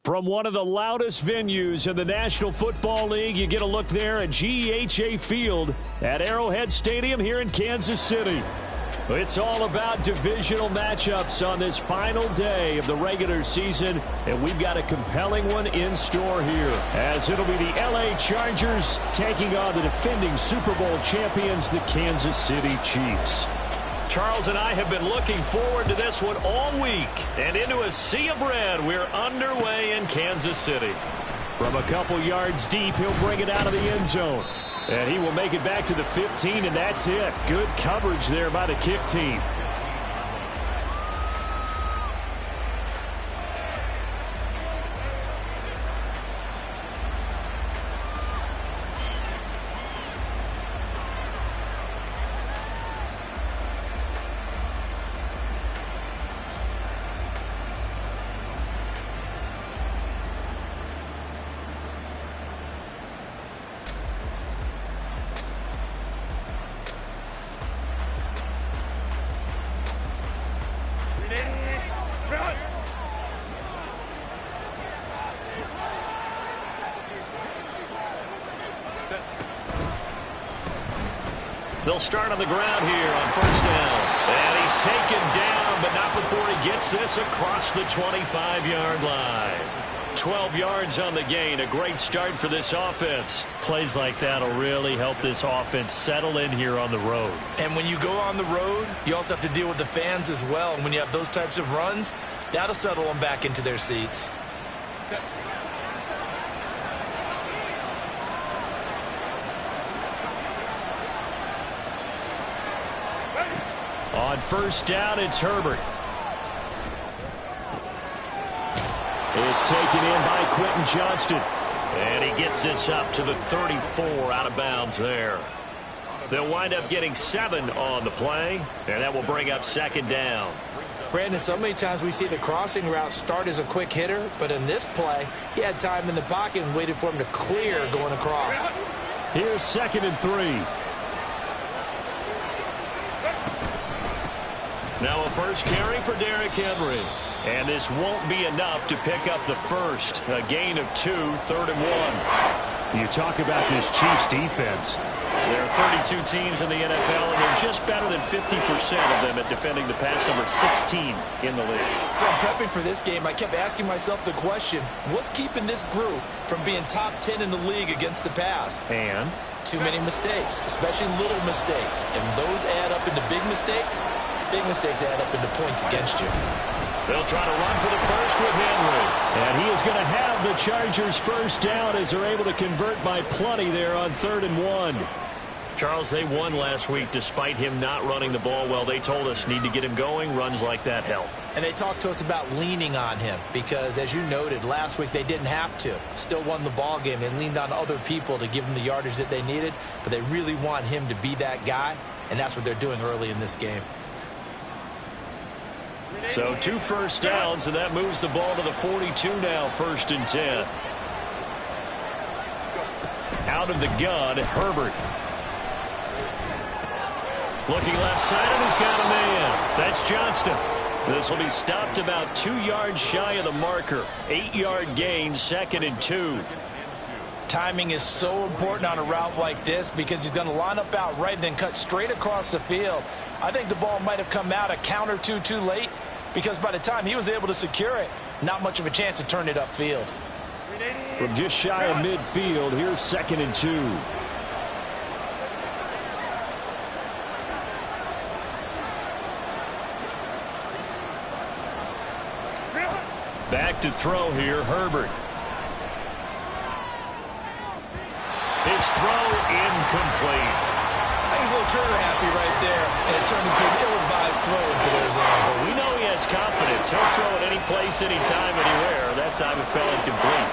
From one of the loudest venues in the National Football League, you get a look there at GEHA Field at Arrowhead Stadium here in Kansas City. It's all about divisional matchups on this final day of the regular season, and we've got a compelling one in store here, as it'll be the LA Chargers taking on the defending Super Bowl champions, the Kansas City Chiefs. Charles and I have been looking forward to this one all week, and into a sea of red, we're underway in Kansas City. From a couple yards deep, he'll bring it out of the end zone. And he will make it back to the 15, and that's it. Good coverage there by the kick team. They'll start on the ground here on first down. And he's taken down, but not before he gets this across the 25-yard line. 12 yards on the gain. A great start for this offense. Plays like that will really help this offense settle in here on the road. And when you go on the road, you also have to deal with the fans as well. And when you have those types of runs, that'll settle them back into their seats. On first down, it's Herbert. It's taken in by Quentin Johnston. And he gets this up to the 34, out of bounds there. They'll wind up getting 7 on the play, and that will bring up second down. Brandon, so many times we see the crossing route start as a quick hitter, but in this play, he had time in the pocket and waited for him to clear going across. Here's 2nd and 3. Now a first carry for Derrick Henry. And this won't be enough to pick up the first. A gain of 2, 3rd and 1. You talk about this Chiefs defense. There are 32 teams in the NFL, and they're just better than 50% of them at defending the pass, number 16 in the league. So I'm prepping for this game. I kept asking myself the question, what's keeping this group from being top 10 in the league against the pass? And? Too many mistakes, especially little mistakes. And those add up into big mistakes. Big mistakes add up into points against you. They'll try to run for the first with Henry. And he is going to have the Chargers first down as they're able to convert by plenty there on 3rd and 1. Charles, they won last week despite him not running the ball well. They told us need to get him going. Runs like that help. And they talked to us about leaning on him because, as you noted, last week they didn't have to. Still won the ball game. They leaned on other people to give them the yardage that they needed, but they really want him to be that guy, and that's what they're doing early in this game. So 2 first downs, and that moves the ball to the 42 now, 1st and 10. Out of the gun, Herbert. Looking left side, and he's got a man. That's Johnston. This will be stopped about 2 yards shy of the marker. 8-yard gain, 2nd and 2. Timing is so important on a route like this because he's going to line up out right and then cut straight across the field. I think the ball might have come out a count or two too late because by the time he was able to secure it, not much of a chance to turn it upfield. From just shy of midfield, here's 2nd and 2. Back to throw here, Herbert. His throw incomplete. I think he's a little trigger happy right there, and it turned into an ill-advised throw into their zone. Well, we know he has confidence. He'll throw it any place, anytime, anywhere. That time it fell incomplete.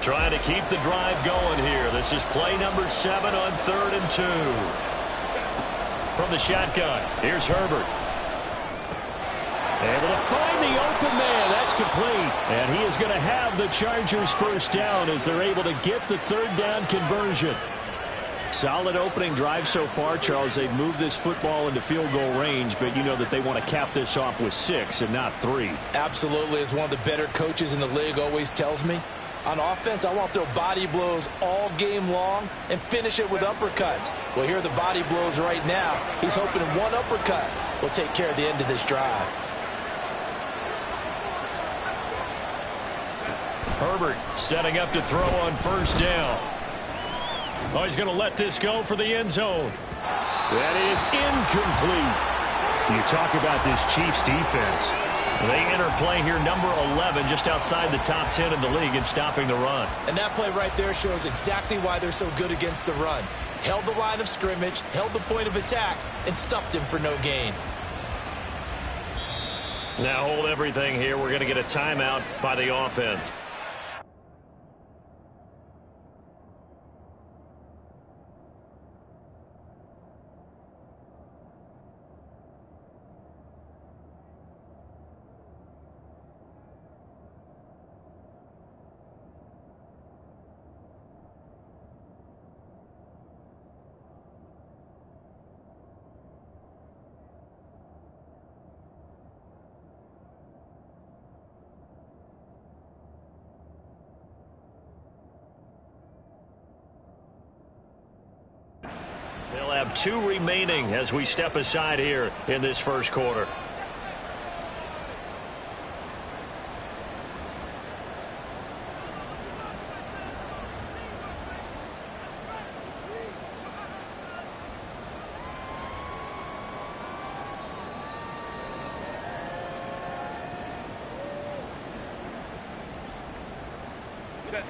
Trying to keep the drive going here. This is play number 7 on 3rd and 2. From the shotgun, here's Herbert. Able to find the open man. That's complete. And he is going to have the Chargers first down as they're able to get the 3rd down conversion. Solid opening drive so far, Charles. They've moved this football into field goal range, but you know that they want to cap this off with 6 and not 3. Absolutely. As one of the better coaches in the league always tells me, on offense, I want to throw body blows all game long and finish it with uppercuts. Well, here are the body blows right now. He's hoping one uppercut will take care of the end of this drive. Herbert setting up to throw on 1st down. Oh, he's going to let this go for the end zone. That is incomplete. You talk about this Chiefs defense. They enter play here number 11, just outside the top 10 in the league in stopping the run. And that play right there shows exactly why they're so good against the run. Held the line of scrimmage, held the point of attack, and stuffed him for no gain. Now hold everything here. We're going to get a timeout by the offense. They'll have 2 remaining as we step aside here in this first quarter.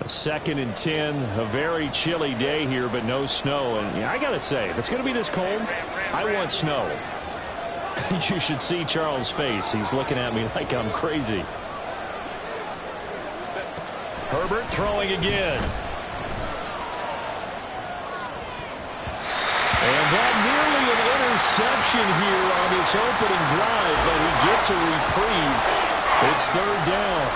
A 2nd and 10, a very chilly day here, but no snow. And yeah, I got to say, if it's going to be this cold, I want snow. You should see Charles' face. He's looking at me like I'm crazy. Herbert throwing again. And that nearly an interception here on this opening drive, but he gets a reprieve. It's 3rd down.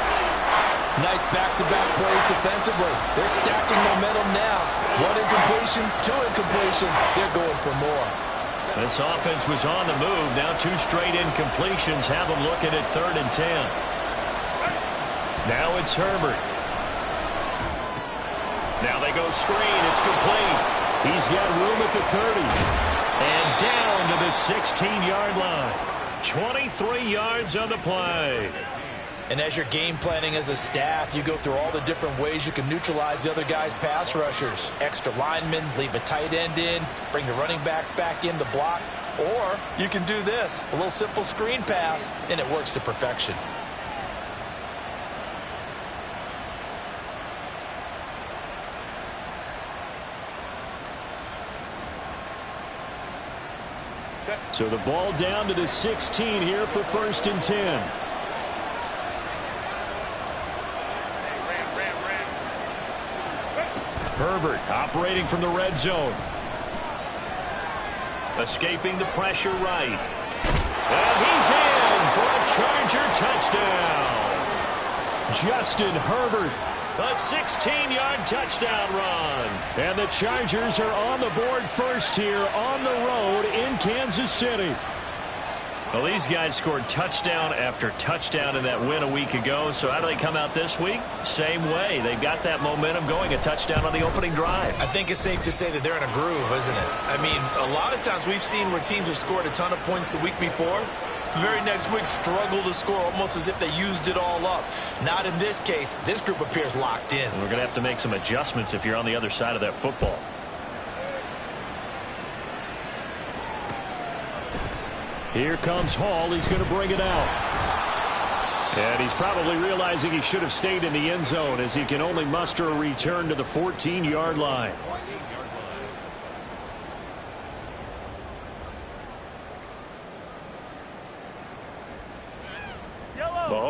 Nice back-to-back plays defensively. They're stacking momentum now. 1 incompletion, 2 incompletion. They're going for more. This offense was on the move. Now 2 straight incompletions have them looking at 3rd and 10. Now it's Herbert. Now they go screen. It's complete. He's got room at the 30. And down to the 16-yard line. 23 yards on the play. And as you're game planning as a staff, you go through all the different ways you can neutralize the other guy's pass rushers. Extra linemen, leave a tight end in, bring the running backs back in to block. Or you can do this, a little simple screen pass, and it works to perfection. So the ball down to the 16 here for 1st and 10. Herbert operating from the red zone. Escaping the pressure right. And he's in for a Charger touchdown. Justin Herbert, a 16-yard touchdown run. And the Chargers are on the board first here on the road in Kansas City. Well, these guys scored touchdown after touchdown in that win a week ago. So how do they come out this week? Same way. They've got that momentum going, a touchdown on the opening drive. I think it's safe to say that they're in a groove, isn't it? I mean, a lot of times we've seen where teams have scored a ton of points the week before. The very next week struggle to score almost as if they used it all up. Not in this case. This group appears locked in. We're going to have to make some adjustments if you're on the other side of that football. Here comes Hall. He's going to bring it out. And he's probably realizing he should have stayed in the end zone as he can only muster a return to the 14-yard line.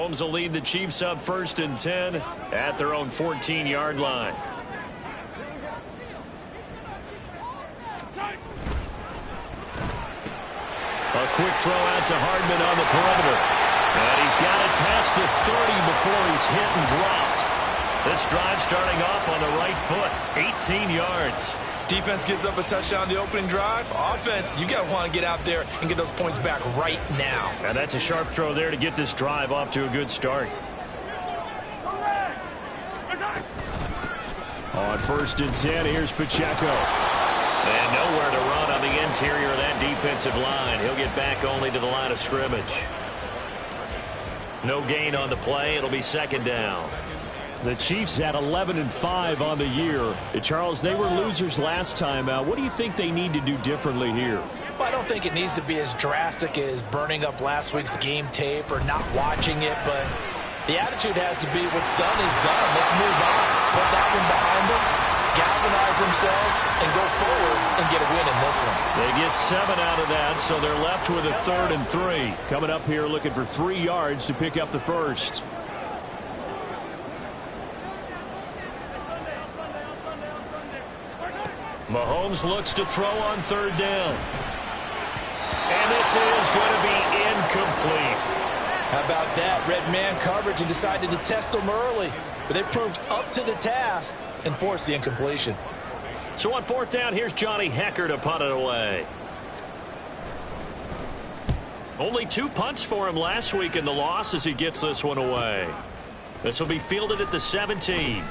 Mahomes will lead the Chiefs up 1st and 10 at their own 14-yard line. A quick throw out to Hardman on the perimeter. And he's got it past the 30 before he's hit and dropped. This drive starting off on the right foot, 18 yards. Defense gives up a touchdown the opening drive. Offense, you got to want to get out there and get those points back right now. And that's a sharp throw there to get this drive off to a good start. On 1st and 10, here's Pacheco. And nowhere to run on the interior of that defensive line. He'll get back only to the line of scrimmage. No gain on the play. It'll be 2nd down. The Chiefs had 11-5 on the year. Charles, they were losers last time out. What do you think they need to do differently here? Well, I don't think it needs to be as drastic as burning up last week's game tape or not watching it, but the attitude has to be what's done is done. Let's move on. Put that one behind them, galvanize themselves, and go forward and get a win in this one. They get 7 out of that, so they're left with a 3rd and 3. Coming up here looking for 3 yards to pick up the first. Mahomes looks to throw on 3rd down. And this is going to be incomplete. How about that? Red man coverage and decided to test them early. But they proved up to the task and forced the incompletion. So on 4th down, here's Johnny Hecker to punt it away. Only 2 punts for him last week in the loss as he gets this one away. This will be fielded at the 17.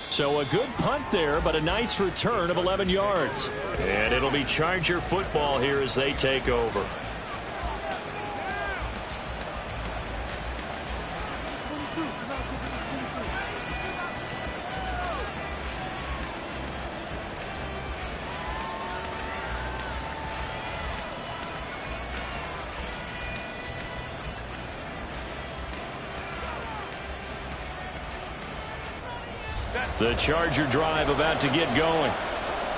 So a good punt there, but a nice return of 11 yards. And it'll be Charger football here as they take over. The Charger drive about to get going.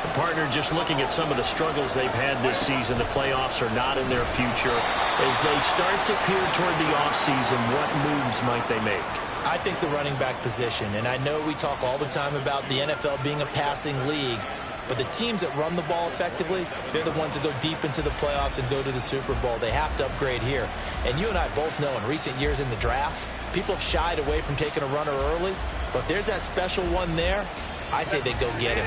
The partner just looking at some of the struggles they've had this season. The playoffs are not in their future. As they start to peer toward the offseason, what moves might they make? I think the running back position, and I know we talk all the time about the NFL being a passing league, but the teams that run the ball effectively, they're the ones that go deep into the playoffs and go to the Super Bowl. They have to upgrade here. And you and I both know in recent years in the draft, people have shied away from taking a runner early, but there's that special one there. I say they go get him.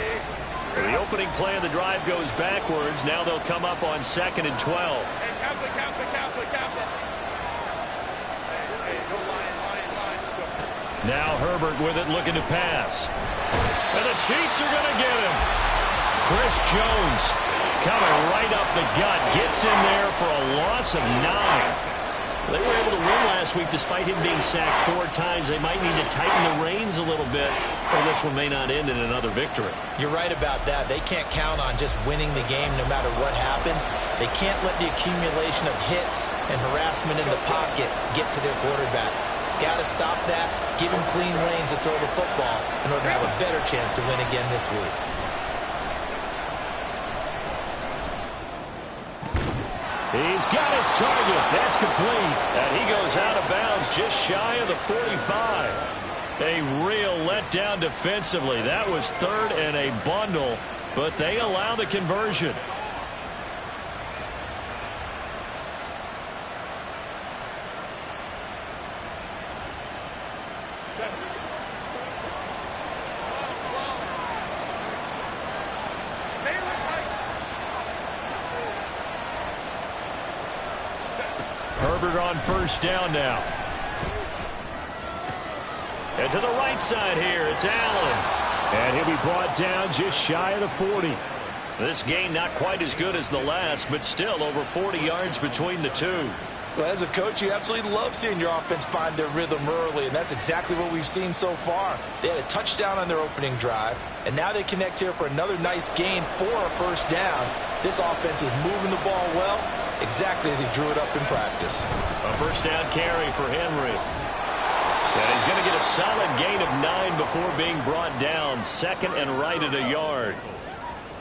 So the opening play of the drive goes backwards. Now they'll come up on 2nd and 12. Now Herbert with it, looking to pass. And the Chiefs are going to get him. Chris Jones coming right up the gut. Gets in there for a loss of 9. They were able to win last week despite him being sacked 4 times. They might need to tighten the reins a little bit, or this one may not end in another victory. You're right about that. They can't count on just winning the game no matter what happens. They can't let the accumulation of hits and harassment in the pocket get to their quarterback. Got to stop that, give him clean lanes to throw the football in order to have a better chance to win again this week. He's got his target. That's complete. And he goes out of bounds just shy of the 45. A real letdown defensively. That was 3rd and a bundle, but they allow the conversion. Herbert on 1st down now. And to the right side here, it's Allen. And he'll be brought down just shy of the 40. This game not quite as good as the last, but still over 40 yards between the two. Well, as a coach, you absolutely love seeing your offense find their rhythm early, and that's exactly what we've seen so far. They had a touchdown on their opening drive, and now they connect here for another nice gain for a 1st down. This offense is moving the ball well, exactly as he drew it up in practice. A 1st down carry for Henry. And he's going to get a solid gain of 9 before being brought down. 2nd and right at a yard.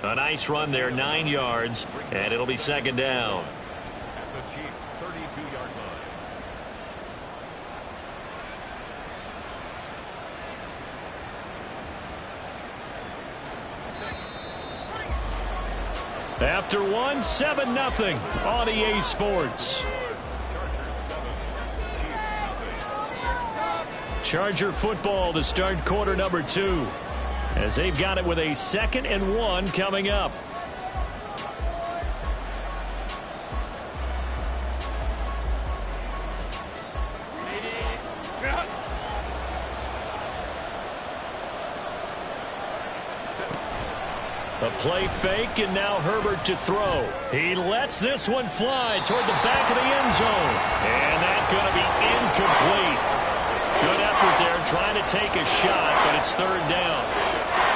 A nice run there, 9 yards, and it'll be 2nd down. At the Chiefs' 32-yard line. After one, 7-0 on EA Sports. Charger football to start quarter number 2, as they've got it with a 2nd and 1 coming up. A play fake, and now Herbert to throw. He lets this one fly toward the back of the end zone. And that's going to be incomplete. Good effort there, trying to take a shot, but it's 3rd down.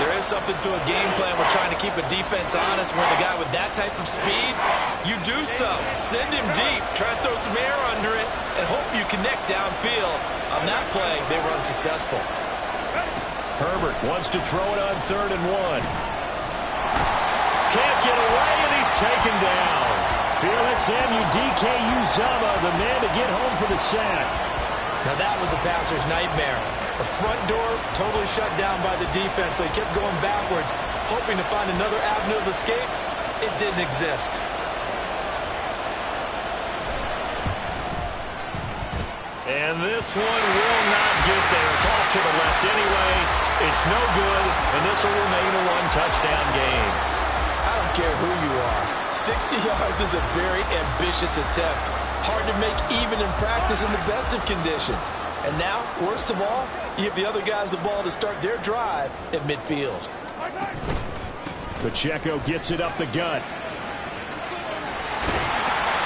There is something to a game plan. We're trying to keep a defense honest. When the guy with that type of speed, you do so. Send him deep. Try and throw some air under it and hope you connect downfield. On that play, they were unsuccessful. Herbert wants to throw it on 3rd and 1. Can't get away, and he's taken down. Felix Anudike-Uzomah, the man to get home for the sack. Now that was a passer's nightmare. The front door totally shut down by the defense, so he kept going backwards, hoping to find another avenue of escape. It didn't exist. And this one will not get there. It's off to the left anyway. It's no good, and this will remain a 1-touchdown game. I don't care who you are. 60 yards is a very ambitious attempt. Hard to make even in practice in the best of conditions. And now, worst of all, you give the other guys the ball to start their drive at midfield. Pacheco gets it up the gut.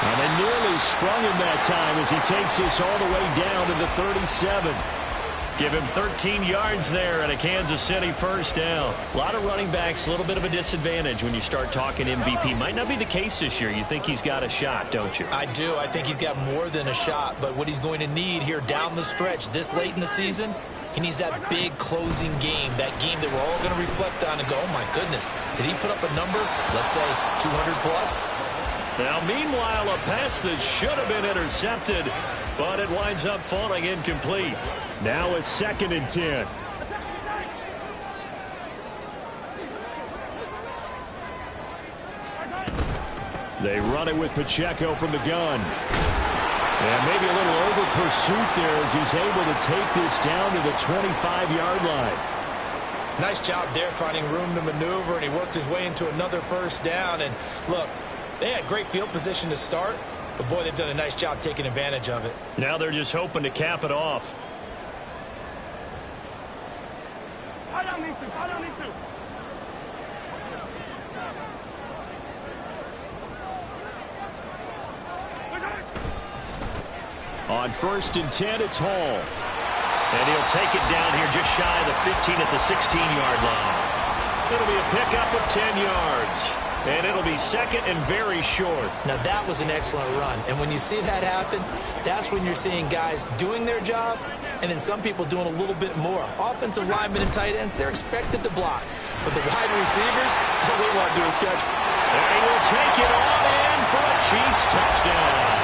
And they nearly sprung him that time as he takes this all the way down to the 37. Give him 13 yards there and a Kansas City 1st down. A lot of running backs, a little bit of a disadvantage when you start talking MVP. Might not be the case this year. You think he's got a shot, don't you? I do. I think he's got more than a shot. But what he's going to need here down the stretch this late in the season, he needs that big closing game, that game that we're all going to reflect on and go, oh, my goodness, did he put up a number, let's say 200 plus? Now, meanwhile, a pass that should have been intercepted, but it winds up falling incomplete. Now a 2nd and 10. They run it with Pacheco from the gun. And maybe a little over pursuit there as he's able to take this down to the 25-yard line. Nice job there finding room to maneuver, and he worked his way into another 1st down. And look, they had great field position to start, but boy, they've done a nice job taking advantage of it. Now they're just hoping to cap it off. On 1st and 10, it's Hall. And he'll take it down here just shy of the 15 at the 16-yard line. It'll be a pickup of 10 yards. And it'll be 2nd and very short. Now that was an excellent run. And when you see that happen, that's when you're seeing guys doing their job and then some people doing a little bit more. Offensive linemen and tight ends, they're expected to block. But the wide receivers, all they want to do is catch. They will take it on in for a Chiefs touchdown.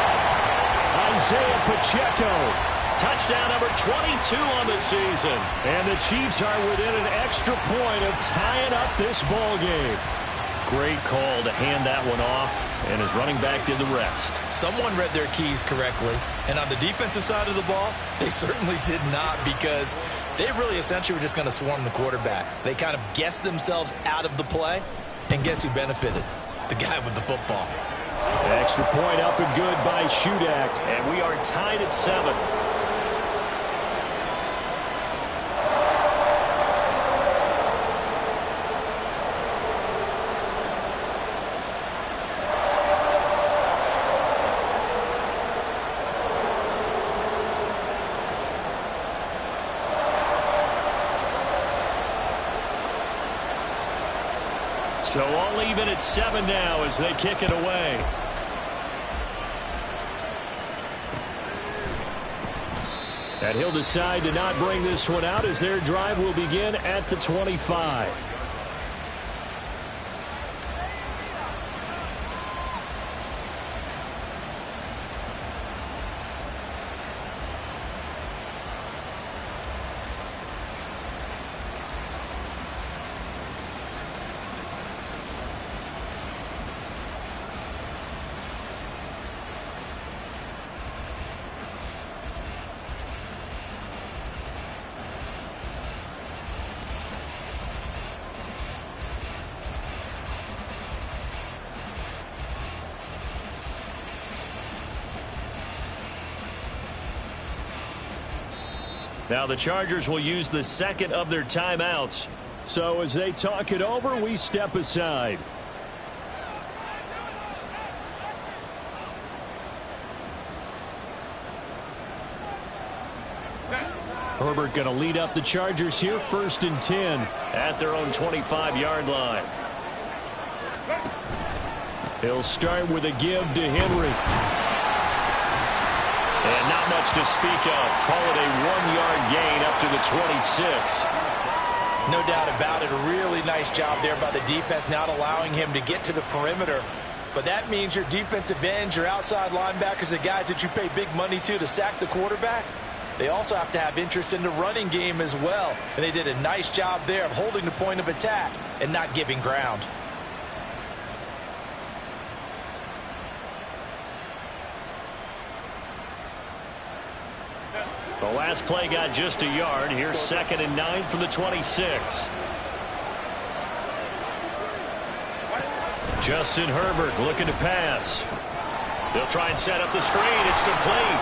Isaiah Pacheco. Touchdown number 22 on the season. And the Chiefs are within an extra point of tying up this ball game. Great call to hand that one off, and his running back did the rest. Someone read their keys correctly, and on the defensive side of the ball, they certainly did not, because they really essentially were just going to swarm the quarterback. They kind of guessed themselves out of the play, and guess who benefited? The guy with the football. Extra point up and good by Shudak, and we are tied at 7. So all even at 7 now as they kick it away. And he'll decide to not bring this one out as their drive will begin at the 25. Now the Chargers will use the second of their timeouts. So as they talk it over, we step aside. Herbert going to lead up the Chargers here, 1st and 10 at their own 25-yard line. He'll start with a give to Henry. And not much to speak of. Call it a 1-yard gain up to the 26. No doubt about it. A really nice job there by the defense, not allowing him to get to the perimeter. But that means your defensive ends, your outside linebackers, the guys that you pay big money to sack the quarterback, they also have to have interest in the running game as well. And they did a nice job there of holding the point of attack and not giving ground. The last play got just a yard. Here's 2nd and 9 from the 26. Justin Herbert looking to pass. They'll try and set up the screen. It's complete.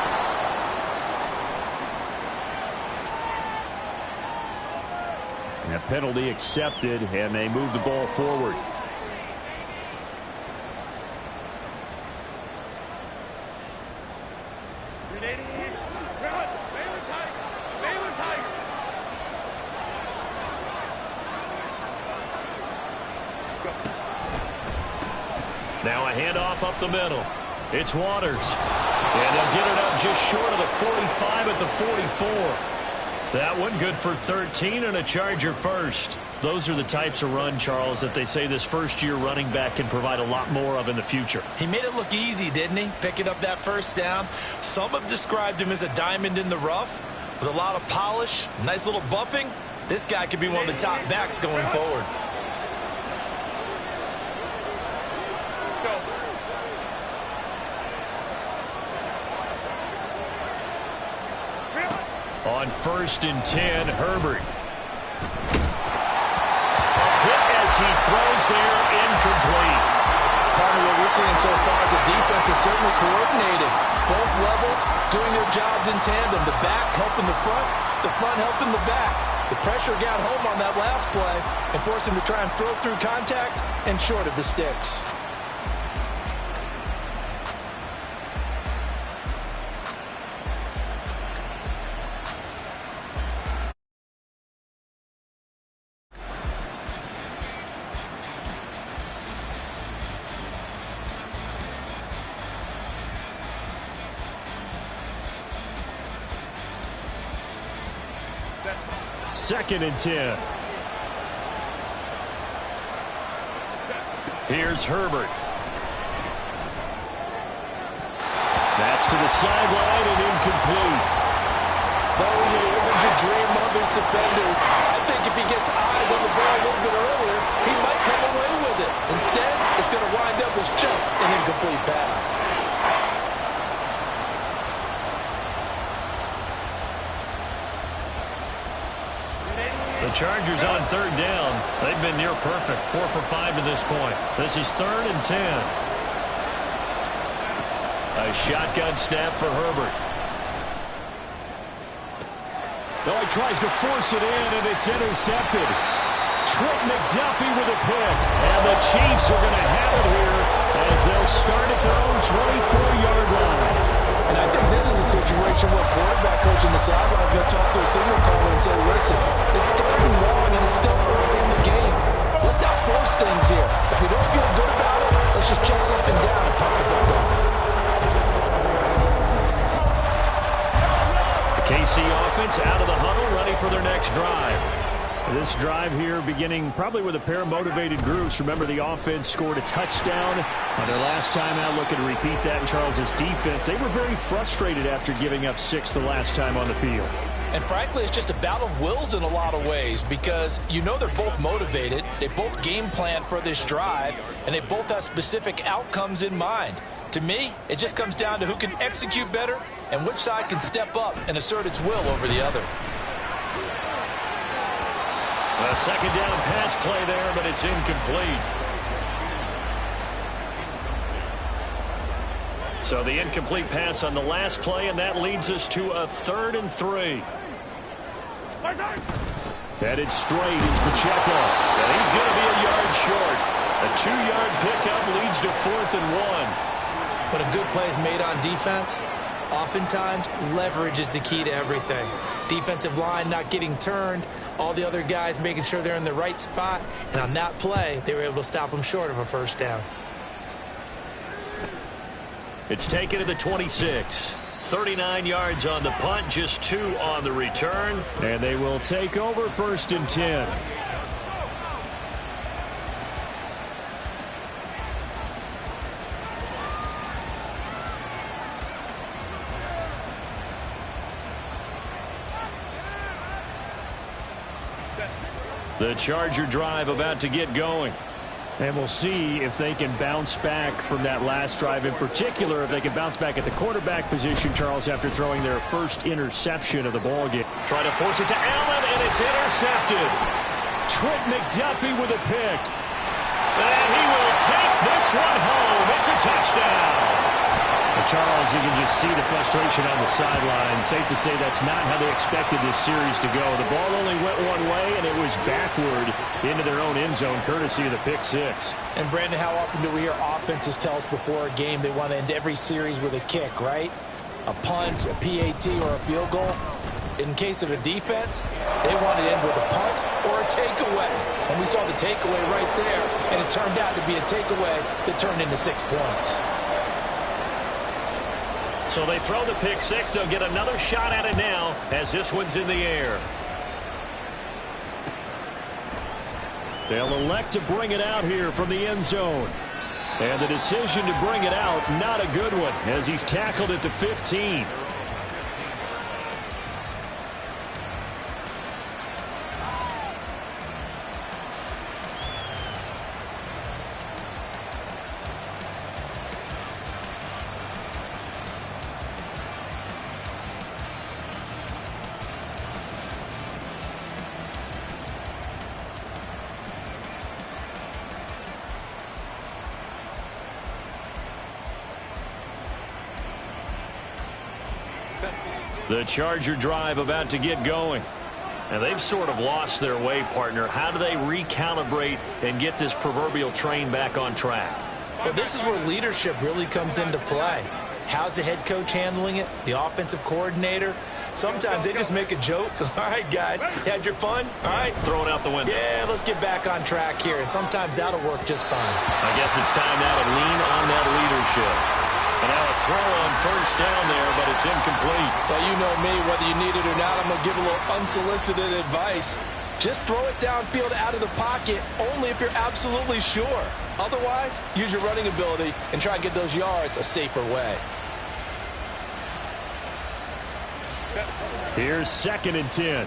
A penalty accepted, and they move the ball forward. Now a handoff up the middle. It's Waters. And they'll get it up just short of the 45 at the 44. That one good for 13 and a Charger first. Those are the types of run, Charles, that they say this first-year running back can provide a lot more of in the future. He made it look easy, didn't he? Picking up that first down. Some have described him as a diamond in the rough with a lot of polish, nice little buffing. This guy could be one of the top backs going forward. On 1st and 10, Herbert. A hit as he throws there, incomplete. Part of what we're seeing so far is the defense is certainly coordinated. Both levels doing their jobs in tandem. The back helping the front helping the back. The pressure got home on that last play and forced him to try and throw through contact and short of the sticks. Second and 10. Here's Herbert. That's to the sideline and incomplete. Those are the words you dream of as defenders. I think if he gets eyes on the ball a little bit earlier, he might come away with it. Instead, it's going to wind up as just an incomplete pass. The Chargers on 3rd down. They've been near perfect. 4 for 5 to this point. This is 3rd and 10. A shotgun snap for Herbert. Oh, he tries to force it in, and it's intercepted. Trent McDuffie with a pick. And the Chiefs are going to have it here as they'll start at their own 24-yard line. And I think this is a situation where quarterback coach in the sideline is going to talk to a signal caller and say, listen, it's 3rd and long and it's still early in the game. Let's not force things here. If we don't feel good about it, let's just check something down and punt the football. The KC offense out of the huddle, ready for their next drive. This drive here beginning probably with a pair of motivated groups. Remember, the offense scored a touchdown on their last time out. Looking to repeat that in Charles's defense. They were very frustrated after giving up 6 the last time on the field. And frankly, it's just a battle of wills in a lot of ways because you know they're both motivated. They both game plan for this drive, and they both have specific outcomes in mind. To me, it just comes down to who can execute better and which side can step up and assert its will over the other. A second down pass play there, but it's incomplete. So the incomplete pass on the last play, and that leads us to a 3rd and 3. Headed straight is Pacheco. And he's going to be a yard short. A 2-yard pickup leads to 4th and 1. When a good play is made on defense, oftentimes leverage is the key to everything. Defensive line not getting turned, all the other guys making sure they're in the right spot, and on that play, they were able to stop them short of a first down. It's taken to the 26. 39 yards on the punt, just 2 on the return. And they will take over 1st and 10. The Charger drive about to get going. And we'll see if they can bounce back from that last drive. In particular, if they can bounce back at the quarterback position, Charles, after throwing their first interception of the ballgame. Try to force it to Allen, and it's intercepted. Trent McDuffie with a pick. And he will take this one home. It's a touchdown. Charles, you can just see the frustration on the sideline. Safe to say that's not how they expected this series to go. The ball only went one way, and it was backward into their own end zone, courtesy of the pick six. And, Brandon, how often do we hear offenses tell us before a game they want to end every series with a kick, right? A punt, a PAT, or a field goal. In case of a defense, they want to end with a punt or a takeaway. And we saw the takeaway right there, and it turned out to be a takeaway that turned into 6 points. So they throw the pick six. They'll get another shot at it now as this one's in the air. They'll elect to bring it out here from the end zone. And the decision to bring it out, not a good one, as he's tackled at the 15. The Charger drive about to get going. And they've sort of lost their way, partner. How do they recalibrate and get this proverbial train back on track? Well, this is where leadership really comes into play. How's the head coach handling it? The offensive coordinator? Sometimes they just make a joke. All right, guys, had your fun? All right. Throw it out the window. Yeah, let's get back on track here. And sometimes that'll work just fine. I guess it's time now to lean on that leadership. And now a throw on first down there, but it's incomplete. Well, you know me, whether you need it or not, I'm going to give a little unsolicited advice. Just throw it downfield out of the pocket, only if you're absolutely sure. Otherwise, use your running ability and try and get those yards a safer way. Here's 2nd and 10.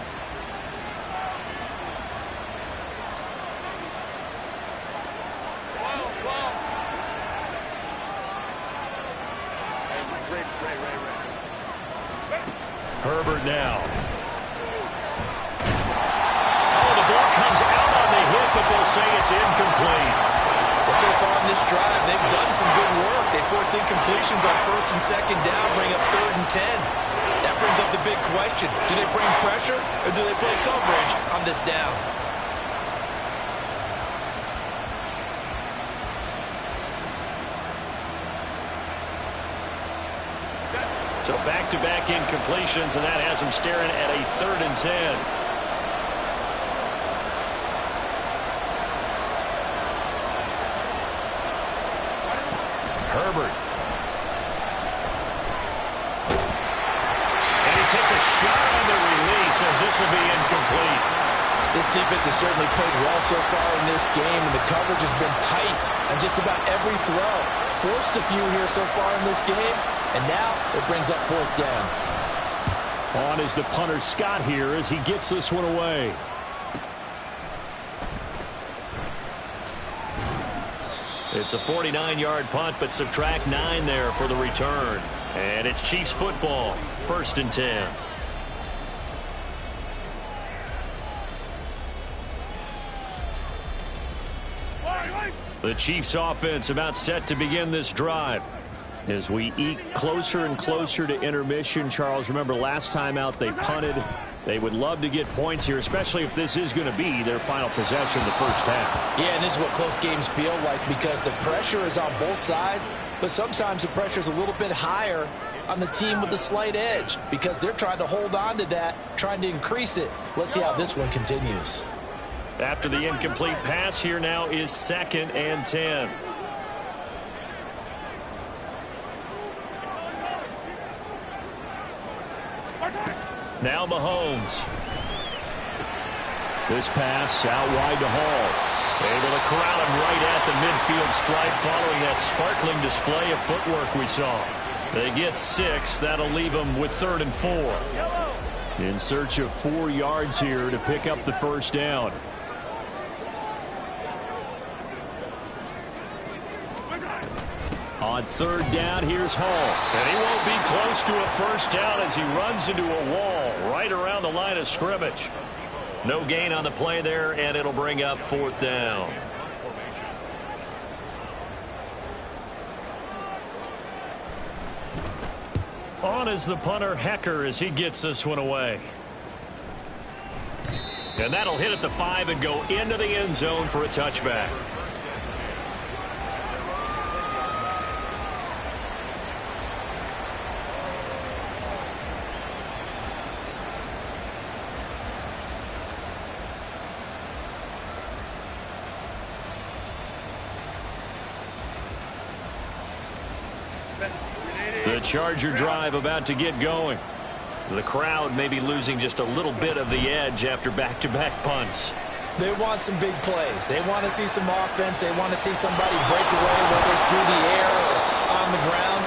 Herbert now. Oh, the ball comes out on the hit, but they'll say it's incomplete. Well, so far in this drive, they've done some good work. They force incompletions on 1st and 2nd down, bring up 3rd and 10. That brings up the big question. Do they bring pressure or do they play coverage on this down? So back-to-back incompletions, and that has them staring at a 3rd and 10. Herbert. And he takes a shot on the release as this will be incomplete. This defense has certainly played well so far in this game, and the coverage has been tight on just about every throw. Forced a few here so far in this game, and now it brings up 4th down. On is the punter Scott here as he gets this one away. It's a 49-yard punt, but subtract 9 there for the return. And it's Chiefs football, 1st and 10. The Chiefs offense about set to begin this drive. As we eke closer and closer to intermission, Charles, remember last time out they punted They would love to get points here, especially if this is going to be their final possession of the first half. Yeah, and this is what close games feel like because the pressure is on both sides, but sometimes the pressure is a little bit higher on the team with the slight edge because they're trying to hold on to that, trying to increase it. Let's see how this one continues. After the incomplete pass, here now is 2nd and 10. Now Mahomes. This pass out wide to Hall. Able to corral him right at the midfield stripe following that sparkling display of footwork we saw. They get 6. That'll leave them with 3rd and 4. In search of 4 yards here to pick up the first down. On 3rd down, here's Hall. And he won't be close to a first down as he runs into a wall right around the line of scrimmage. No gain on the play there, and it'll bring up 4th down. On is the punter, Hecker, as he gets this one away. And that'll hit at the 5 and go into the end zone for a touchback. The Charger drive about to get going. The crowd may be losing just a little bit of the edge after back-to-back punts. They want some big plays. They want to see some offense. They want to see somebody break away, whether it's through the air or on the ground.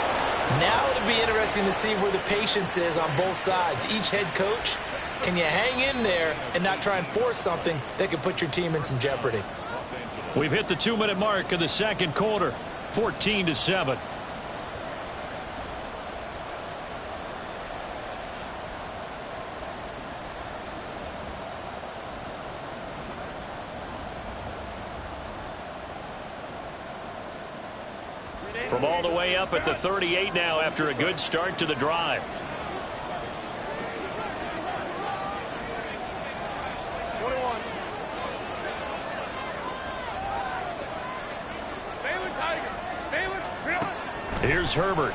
Now it'll be interesting to see where the patience is on both sides. Each head coach, can you hang in there and not try and force something that could put your team in some jeopardy? We've hit the 2-minute mark of the second quarter, 14-7. From all the way up at the 38 now after a good start to the drive. Here's Herbert.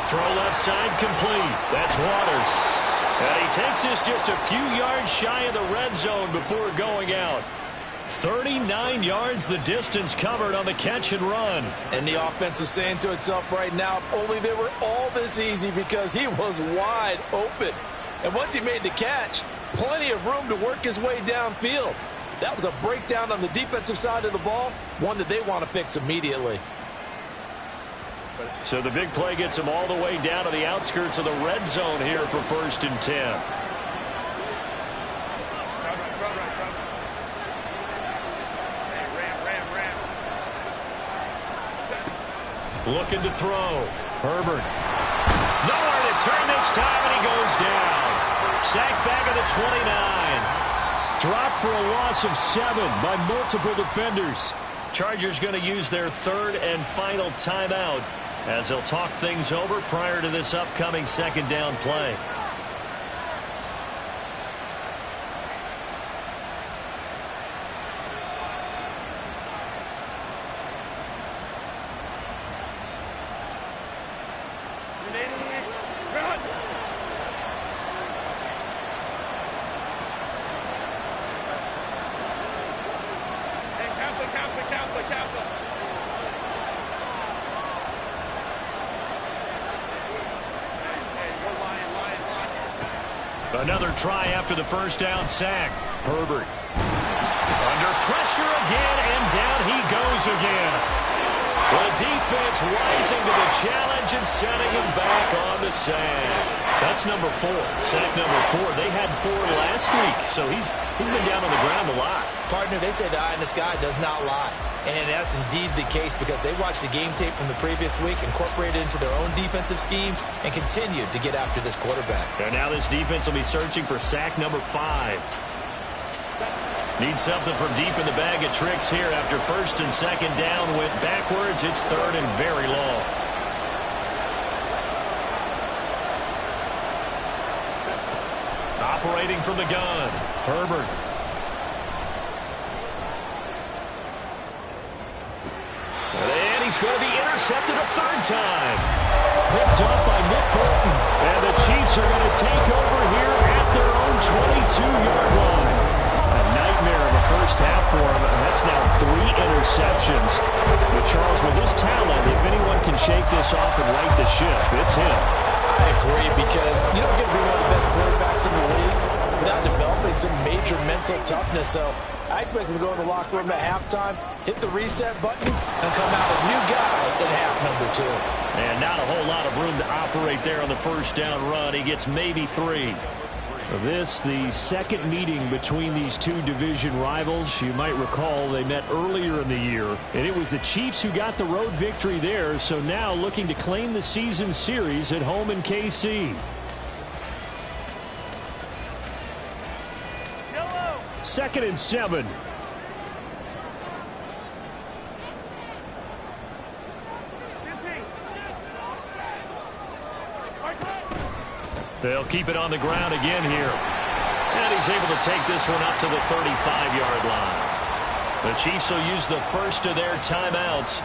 Throw left side complete. That's Waters. And he takes this just a few yards shy of the red zone before going out. 39 yards the distance covered on the catch and run. And the offense is saying to itself right now, if only they were all this easy because he was wide open. And once he made the catch, plenty of room to work his way downfield. That was a breakdown on the defensive side of the ball, one that they want to fix immediately. So the big play gets him all the way down to the outskirts of the red zone here for 1st and 10. Looking to throw. Herbert. Nowhere to turn this time, and he goes down. Sacked back at the 29. Dropped for a loss of 7 by multiple defenders. Chargers going to use their 3rd and final timeout as they'll talk things over prior to this upcoming 2nd down play. Another try after the first down sack. Herbert. Under pressure again, and down he goes again. The defense rising to the challenge and setting him back on the sack. That's number 4. Sack number 4. They had 4 last week, so he's been down on the ground a lot. Partner, they say the eye in the sky does not lie. And that's indeed the case because they watched the game tape from the previous week, incorporated it into their own defensive scheme, and continued to get after this quarterback. And now this defense will be searching for sack number 5. Need something from deep in the bag of tricks here after 1st and 2nd down went backwards. It's 3rd and very long. operating from the gun. Herbert. And he's going to be intercepted a third time. Picked up by Nick Bolton. And the Chiefs are going to take over here at their own 22-yard line. A nightmare of a first half for him. That's now 3 interceptions. But Charles, with his talent, if anyone can shake this off and right the ship, it's him. I agree, because you don't get to be one of the best quarterbacks in the league without developing some major mental toughness. So I expect him to go in the locker room at halftime, hit the reset button, and come out a new guy in half number 2. And not a whole lot of room to operate there on the first down run. He gets maybe 3. This, the second meeting between these two division rivals. You might recall they met earlier in the year, and it was the Chiefs who got the road victory there, so now looking to claim the season series at home in KC. Second and 7. They'll keep it on the ground again here. And he's able to take this one up to the 35-yard line. The Chiefs will use the first of their timeouts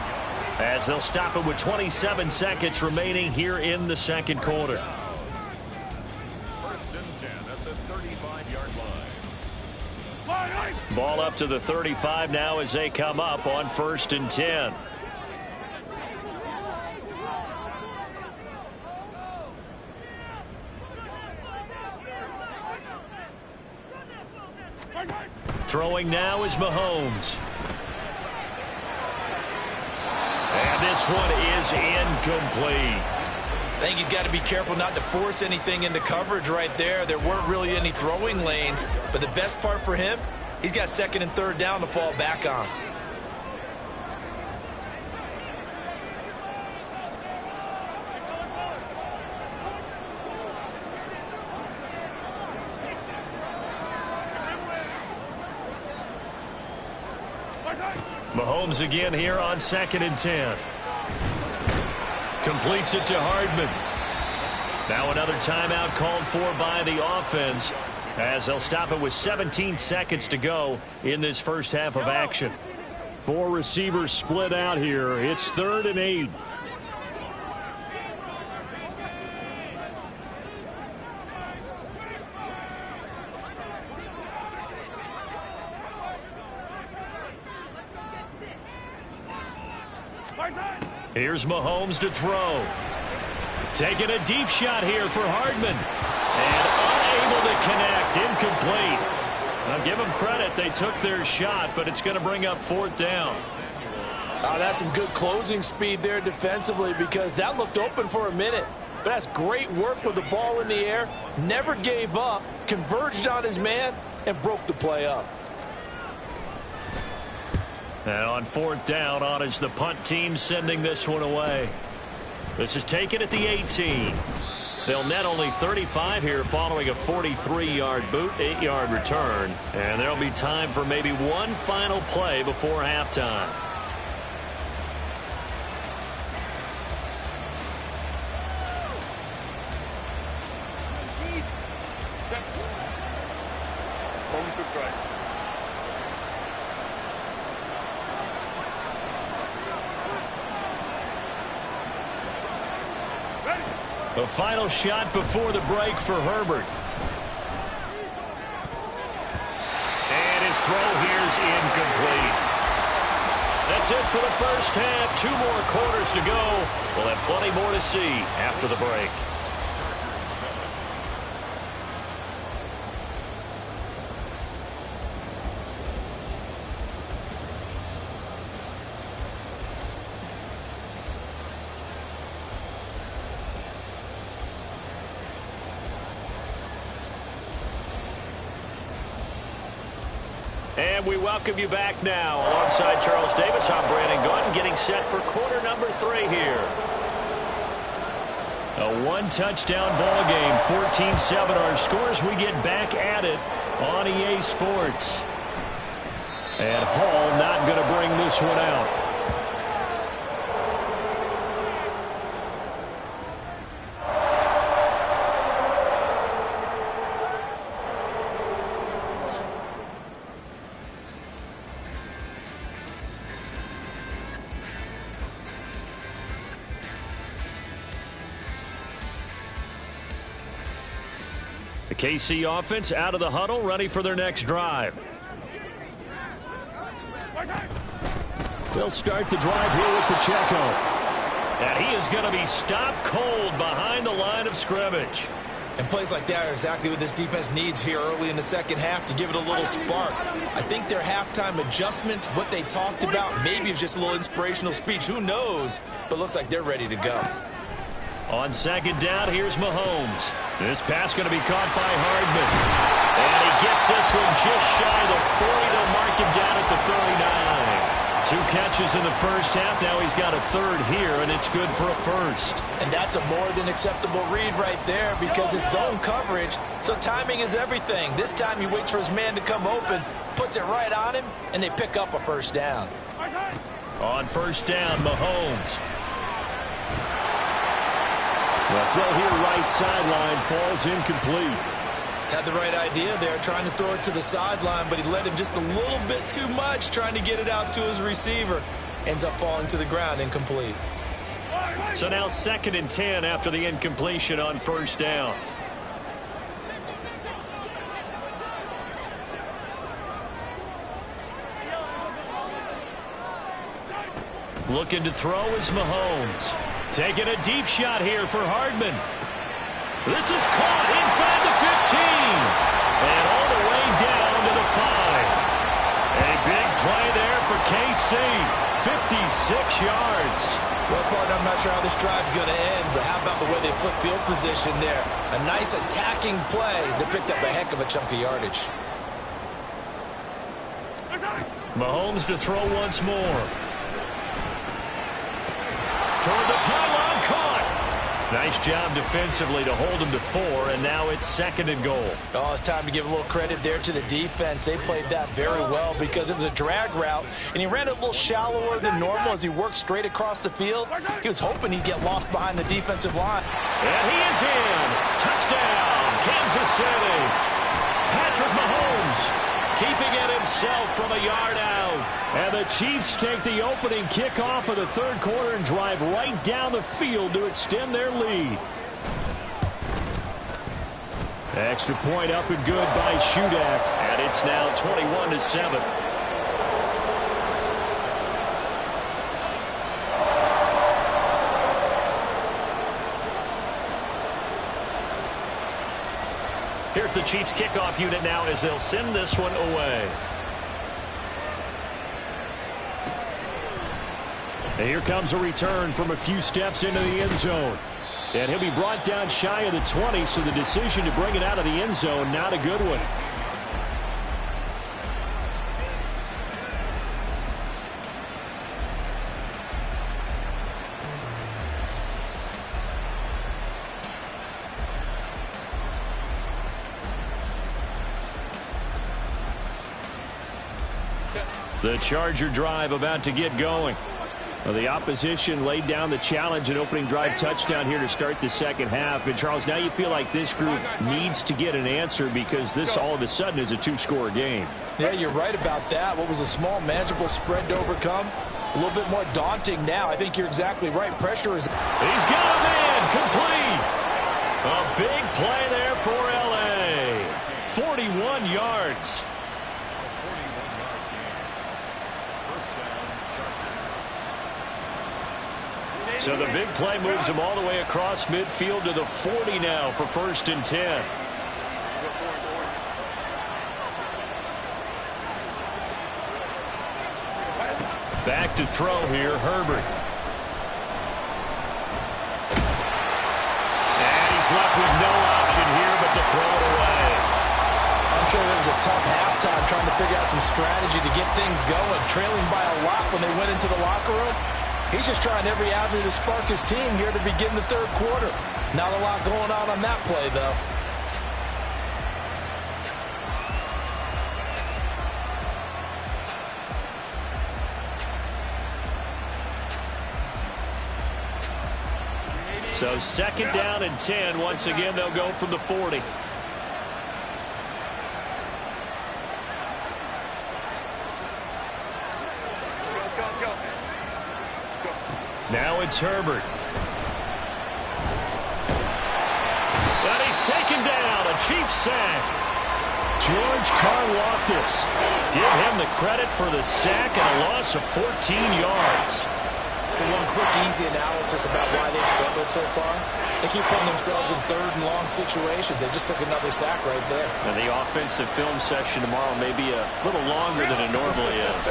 as they'll stop it with 27 seconds remaining here in the second quarter. First and 10 at the 35-yard line. Ball up to the 35 now as they come up on first and 10. Throwing now is Mahomes. And this one is incomplete. I think he's got to be careful not to force anything into coverage right there. There weren't really any throwing lanes, but the best part for him, he's got second and third down to fall back on. Mahomes again here on second and 10. Completes it to Hardman. Now another timeout called for by the offense as they'll stop it with 17 seconds to go in this first half of action. 4 receivers split out here. It's 3rd and 8. Here's Mahomes to throw. Taking a deep shot here for Hardman. And unable to connect. Incomplete. I'll give them credit. They took their shot, but it's going to bring up 4th down. Oh, that's some good closing speed there defensively, because that looked open for a minute. But that's great work with the ball in the air. Never gave up. Converged on his man and broke the play up. And on 4th down, on is the punt team sending this one away. This is taken at the 18. They'll net only 35 here following a 43-yard boot, 8-yard return. And there'll be time for maybe one final play before halftime. The final shot before the break for Herbert. And his throw here's incomplete. That's it for the first half. 2 more quarters to go. We'll have plenty more to see after the break. And we welcome you back now. Alongside Charles Davis, I'm Brandon Gordon, getting set for quarter number 3 here. A 1-touchdown ball game, 14-7 our scores. We get back at it on EA Sports. And Hall not going to bring this one out. KC offense out of the huddle, ready for their next drive. They'll start the drive here with Pacheco. And he is going to be stopped cold behind the line of scrimmage. And plays like that are exactly what this defense needs here early in the second half to give it a little spark. I think their halftime adjustment, what they talked about, maybe it's just a little inspirational speech. Who knows? But looks like they're ready to go. On second down, here's Mahomes. This pass going to be caught by Hardman. And he gets this one just shy of the 40. They'll mark him down at the 39. 2 catches in the first half. Now he's got a third here, and it's good for a first. And that's a more than acceptable read right there because it's zone coverage, so timing is everything. This time he waits for his man to come open, puts it right on him, and they pick up a first down. On first down, Mahomes. The throw here right sideline falls incomplete. Had the right idea there, trying to throw it to the sideline, but he led him just a little bit too much, trying to get it out to his receiver. Ends up falling to the ground, incomplete. So now 2nd and 10 after the incompletion on first down. Looking to throw is Mahomes. Taking a deep shot here for Hardman. This is caught inside the 15. And all the way down to the 5. A big play there for KC. 56 yards. Well, partner, I'm not sure how this drive's going to end, but how about the way they flip field position there? A nice attacking play that picked up a heck of a chunk of yardage. Mahomes to throw once more. Toward the pylon, caught. Nice job defensively to hold him to 4, and now it's 2nd and goal. Oh, it's time to give a little credit there to the defense. They played that very well because it was a drag route, and he ran it a little shallower than normal as he worked straight across the field. He was hoping he'd get lost behind the defensive line. And he is in. Touchdown, Kansas City. Patrick Mahomes keeping it himself from a yard out. And the Chiefs take the opening kickoff of the third quarter and drive right down the field to extend their lead. Extra point up and good by Shudak. And it's now 21-7. Here's the Chiefs kickoff unit now as they'll send this one away. And here comes a return from a few steps into the end zone. And he'll be brought down shy of the 20, so the decision to bring it out of the end zone, not a good one. The Charger drive about to get going. Well, the opposition laid down the challenge and opening drive touchdown here to start the second half. And, Charles, now you feel like this group needs to get an answer because this all of a sudden is a 2-score game. Yeah, you're right about that. What was a small, manageable spread to overcome, a little bit more daunting now. I think you're exactly right. Pressure is... He's got a man complete. A big play there for L.A. 41 yards. So the big play moves him all the way across midfield to the 40 now for 1st and 10. Back to throw here, Herbert. And he's left with no option here but to throw it away. I'm sure that was a tough halftime trying to figure out some strategy to get things going. Trailing by a lot when they went into the locker room. He's just trying every avenue to spark his team here to begin the third quarter. Not a lot going on that play, though. So 2nd down and 10. Once again, they'll go from the 40. Now it's Herbert. But he's taken down. A Chiefs sack. George Karlaftis. Give him the credit for the sack and a loss of 14 yards. So one quick, easy analysis about why they've struggled so far. They keep putting themselves in third and long situations. They just took another sack right there. And the offensive film session tomorrow may be a little longer than it normally is.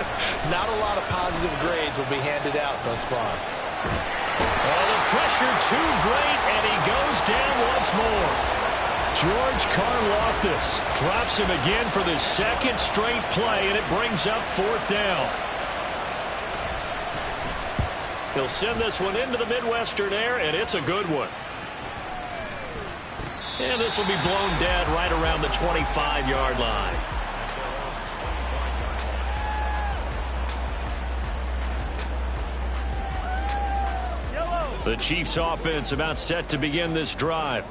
Not a lot of positive grades will be handed out thus far. Well, the pressure too great, and he goes down once more. George Karlaftis drops him again for the second straight play, and it brings up 4th down. He'll send this one into the Midwestern air, and it's a good one. And this will be blown dead right around the 25-yard line. The Chiefs offense about set to begin this drive.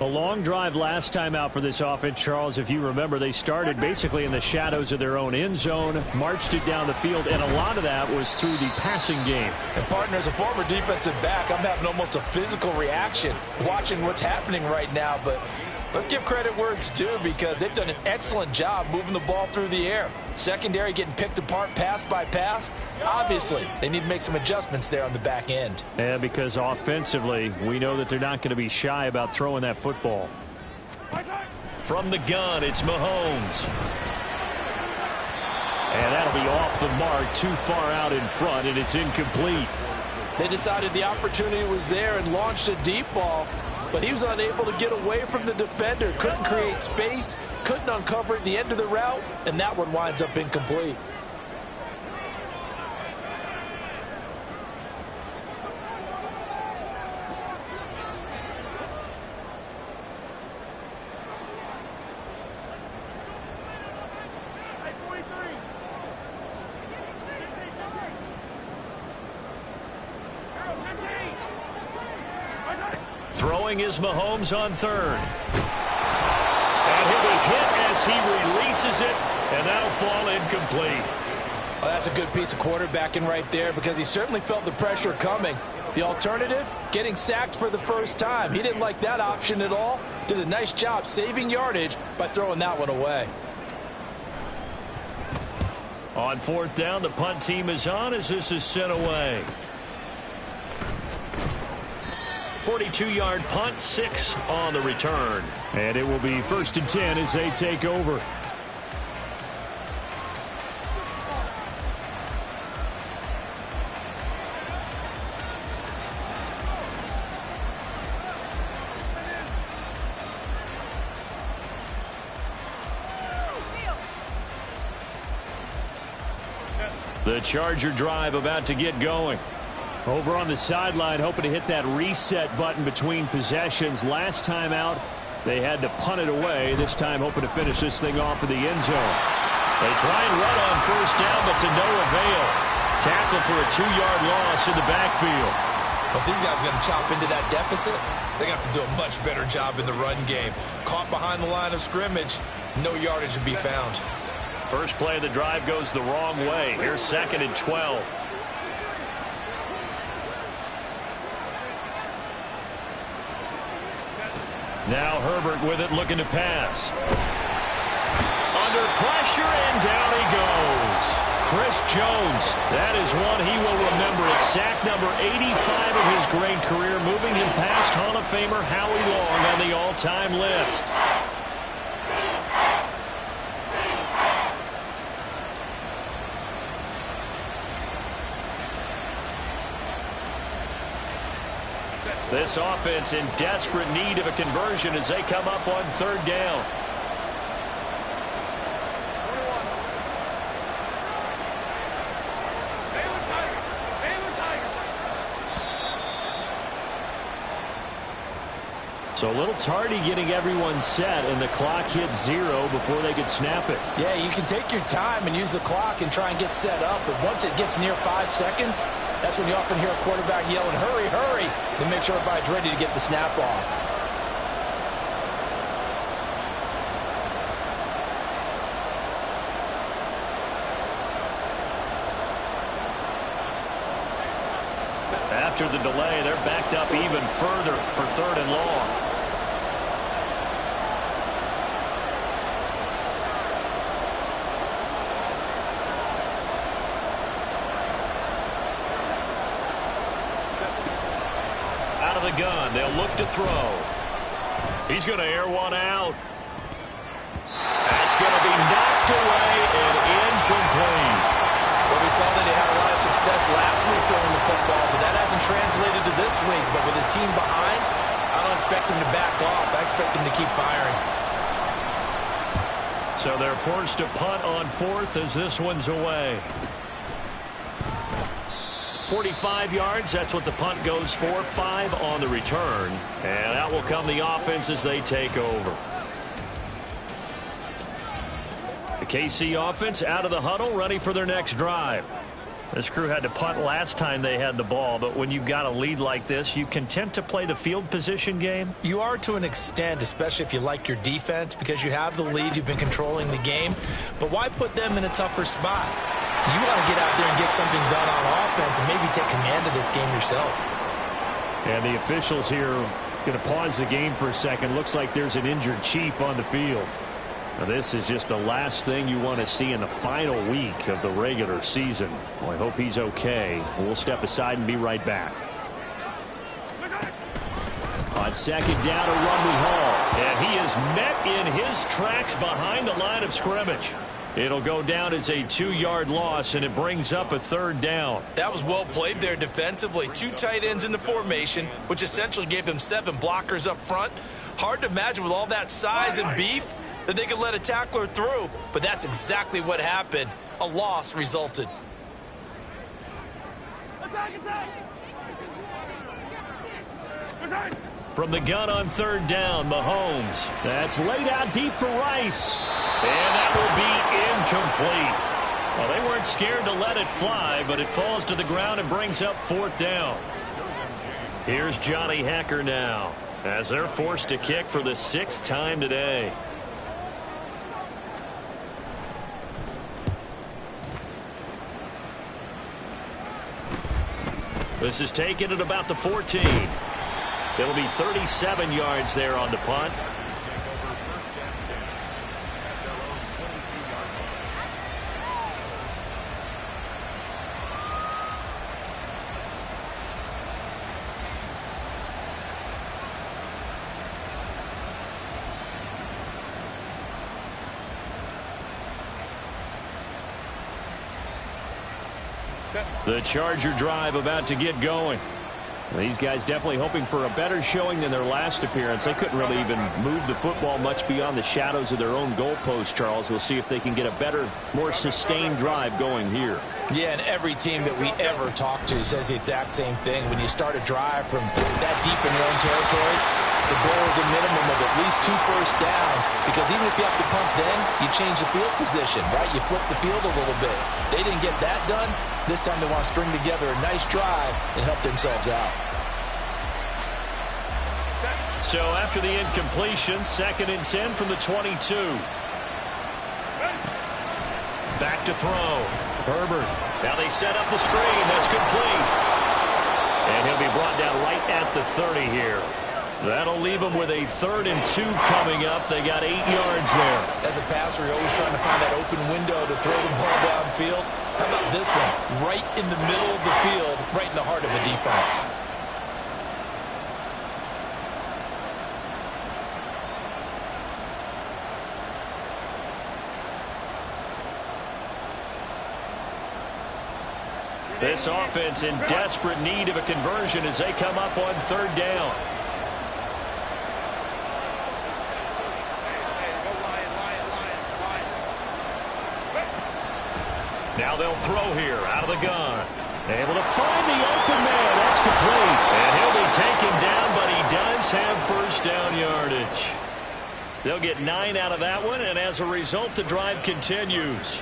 A long drive last time out for this offense, Charles. If you remember, they started basically in the shadows of their own end zone, marched it down the field, and a lot of that was through the passing game. And, partner, as a former defensive back, I'm having almost a physical reaction watching what's happening right now. But let's give credit where it's due, because they've done an excellent job moving the ball through the air. Secondary getting picked apart pass by pass. Obviously, they need to make some adjustments there on the back end. Yeah, because offensively, we know that they're not going to be shy about throwing that football. From the gun, it's Mahomes. And that'll be off the mark, too far out in front, and it's incomplete. They decided the opportunity was there and launched a deep ball, but he was unable to get away from the defender. Couldn't create space, couldn't uncover at the end of the route, and that one winds up incomplete. Throwing is Mahomes on 3rd. And he'll be hit as he releases it, and that'll fall incomplete. Well, that's a good piece of quarterbacking right there, because he certainly felt the pressure coming. The alternative, getting sacked for the first time. He didn't like that option at all. Did a nice job saving yardage by throwing that one away. On 4th down, the punt team is on as this is sent away. 42-yard punt, 6 on the return. And it will be 1st and 10 as they take over. The Charger drive about to get going. Over on the sideline, hoping to hit that reset button between possessions. Last time out, they had to punt it away. This time, hoping to finish this thing off in the end zone. They try and run on 1st down, but to no avail. Tackle for a 2-yard loss in the backfield. But if these guys are going to chop into that deficit, they got to do a much better job in the run game. Caught behind the line of scrimmage, no yardage to be found. First play of the drive goes the wrong way. Here's 2nd and 12. Now Herbert with it, looking to pass. Under pressure, and down he goes. Chris Jones, that is one he will remember. It's sack number 85 of his great career, moving him past Hall of Famer Howie Long on the all-time list. This offense in desperate need of a conversion as they come up on 3rd down. So a little tardy getting everyone set, and the clock hits 0 before they could snap it. Yeah, you can take your time and use the clock and try and get set up, but once it gets near 5 seconds, that's when you often hear a quarterback yelling, hurry, hurry, to make sure everybody's ready to get the snap off. After the delay, they're backed up even further for 3rd and long. of the gun. They'll look to throw. He's going to air one out. That's going to be knocked away and incomplete. Well, we saw that he had a lot of success last week throwing the football, but that hasn't translated to this week. But with his team behind, I don't expect him to back off. I expect him to keep firing. So they're forced to punt on fourth as this one's away. 45 yards, that's what the punt goes for. 5 on the return. And out will come the offense as they take over. The KC offense out of the huddle, ready for their next drive. This crew had to punt last time they had the ball, but when you've got a lead like this, you content to play the field position game? You are to an extent, especially if you like your defense, because you have the lead, you've been controlling the game. But why put them in a tougher spot? You want to get out there and get something done on offense and maybe take command of this game yourself. And the officials here going to pause the game for a second. Looks like there's an injured Chief on the field. Now, this is just the last thing you want to see in the final week of the regular season. Well, I hope he's okay. We'll step aside and be right back. On second down, a run we haul. And he is met in his tracks behind the line of scrimmage. It'll go down as a 2-yard loss, and it brings up a third down. That was well played there defensively. 2 tight ends in the formation, which essentially gave them 7 blockers up front. Hard to imagine with all that size and beef that they could let a tackler through, but that's exactly what happened. A loss resulted. From the gun on third down, Mahomes. That's laid out deep for Rice. And that will be incomplete. Well, they weren't scared to let it fly, but it falls to the ground and brings up fourth down. Here's Johnny Hacker now, as they're forced to kick for the 6th time today. This is taken at about the 14. It'll be 37 yards there on the punt. The Charger drive about to get going. These guys definitely hoping for a better showing than their last appearance. They couldn't really even move the football much beyond the shadows of their own goalpost, Charles. We'll see if they can get a better, more sustained drive going here. Yeah, and every team that we ever talk to says the exact same thing. When you start a drive from that deep in your own territory, the goal is a minimum of at least 2 first downs, because even if you have to punt then, you change the field position, right? You flip the field a little bit. They didn't get that done. This time they want to string together a nice drive and help themselves out. So after the incompletion, 2nd and 10 from the 22. Back to throw. Herbert. Now they set up the screen. That's complete. And he'll be brought down right at the 30 here. That'll leave them with a 3rd and 2 coming up. They got 8 yards there. As a passer, you're always trying to find that open window to throw the ball downfield. How about this one? Right in the middle of the field, right in the heart of the defense. This offense in desperate need of a conversion as they come up on 3rd down. Now they'll throw here out of the gun. Able to find the open man. That's complete. And he'll be taken down, but he does have first down yardage. They'll get 9 out of that one, and as a result, the drive continues.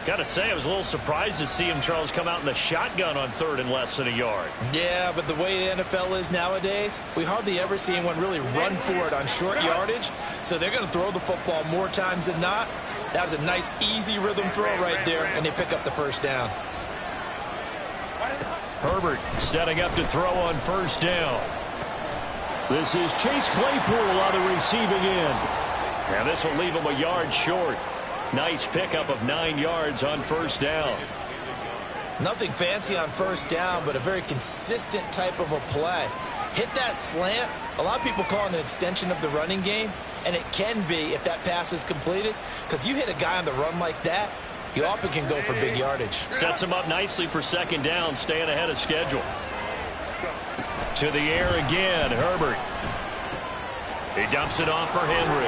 Got to say, I was a little surprised to see him, Charles, come out in the shotgun on 3rd and less than a yard. Yeah, but the way the NFL is nowadays, we hardly ever see anyone really run for it on short yardage. So they're going to throw the football more times than not. That was a nice, easy rhythm throw right there, and they pick up the first down. Herbert setting up to throw on first down. This is Chase Claypool on the receiving end. And this will leave him a yard short. Nice pickup of 9 yards on first down. Nothing fancy on first down, but a very consistent type of a play. hit that slant. A lot of people call it an extension of the running game, and it can be if that pass is completed, because you hit a guy on the run like that, he often can go for big yardage. Sets him up nicely for second down, staying ahead of schedule. To the air again, Herbert. He dumps it off for Henry.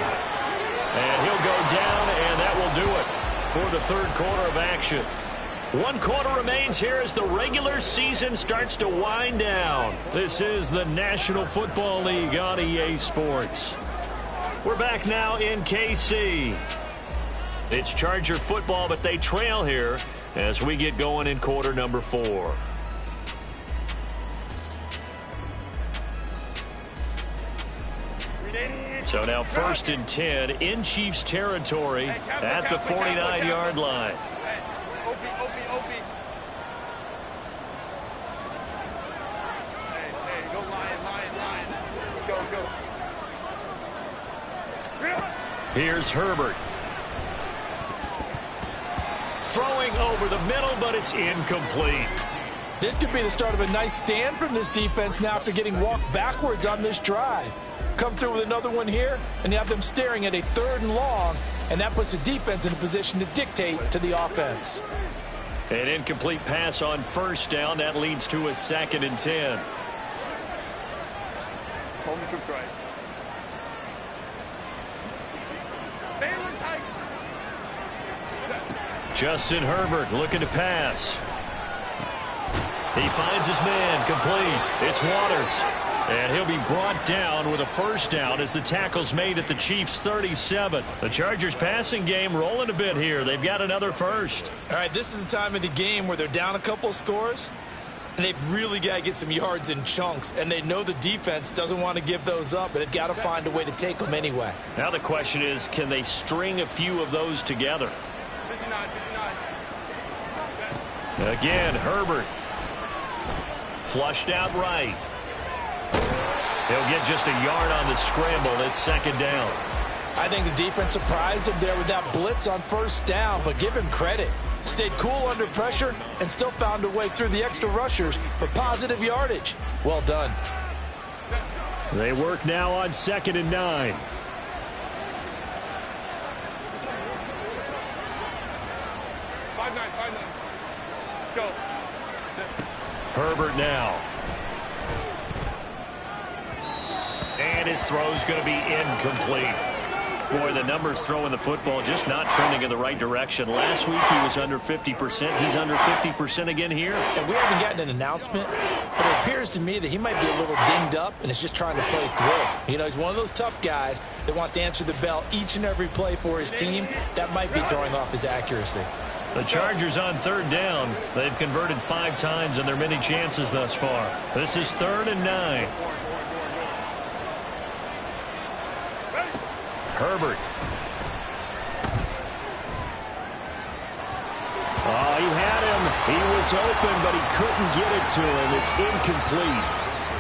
And he'll go down, and that will do it for the third quarter of action. 1 quarter remains here as the regular season starts to wind down. This is the National Football League on EA Sports. We're back now in KC. It's Charger football, but they trail here as we get going in quarter number 4. So now 1st and 10 in Chiefs territory at the 49-yard line. Here's Herbert. Throwing over the middle, but it's incomplete. This could be the start of a nice stand from this defense now after getting walked backwards on this drive. Come through with another one here, and you have them staring at a 3rd and long, and that puts the defense in a position to dictate to the offense. An incomplete pass on 1st down. That leads to a 2nd and 10. Justin Herbert looking to pass. He finds his man, complete. It's Waters. And he'll be brought down with a 1st down as the tackle's made at the Chiefs' 37. The Chargers passing game rolling a bit here. They've got another 1st. All right, this is the time of the game where they're down a couple of scores, and they've really got to get some yards in chunks, and they know the defense doesn't want to give those up, but they've got to find a way to take them anyway. Now the question is, can they string a few of those together? Again, Herbert. Flushed out right. He'll get just a yard on the scramble. It's 2nd down. I think the defense surprised him there with that blitz on 1st down, but give him credit. Stayed cool under pressure and still found a way through the extra rushers for positive yardage. Well done. They work now on 2nd and 9. Go. Herbert now. And his throw's going to be incomplete. Boy, the numbers throwing the football just not trending in the right direction. Last week he was under 50%. He's under 50% again here. And we haven't gotten an announcement, but it appears to me that he might be a little dinged up and is just trying to play through. You know, he's one of those tough guys that wants to answer the bell each and every play for his team. That might be throwing off his accuracy. The Chargers on 3rd down. They've converted 5 times in their many chances thus far. This is 3rd and 9. Herbert. Oh, he had him. He was open, but he couldn't get it to him. It's incomplete.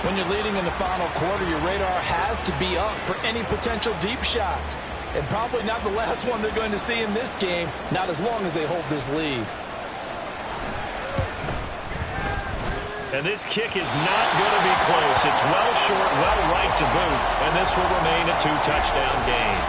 When you're leading in the final quarter, your radar has to be up for any potential deep shots. And probably not the last one they're going to see in this game, not as long as they hold this lead. And this kick is not going to be close. It's well short, well right to boot, and this will remain a 2-touchdown game.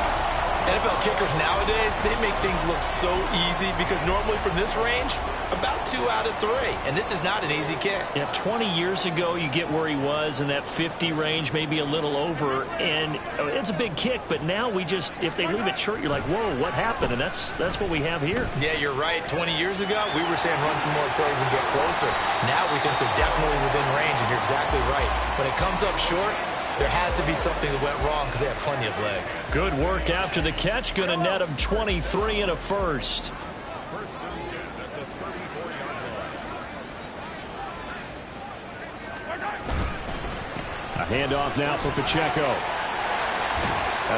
NFL kickers nowadays, they make things look so easy because normally from this range, about 2 out of 3. And this is not an easy kick. Yeah, 20 years ago, you get where he was in that 50 range, maybe a little over, and it's a big kick, but now we just, if they leave it short, you're like, whoa, what happened? And that's what we have here. Yeah, you're right. 20 years ago, we were saying run some more plays and get closer. Now we think they're definitely within range, and you're exactly right. When it comes up short, there has to be something that went wrong because they have plenty of leg. Good work after the catch. Going to net him 23 and a 1st. A handoff now for Pacheco.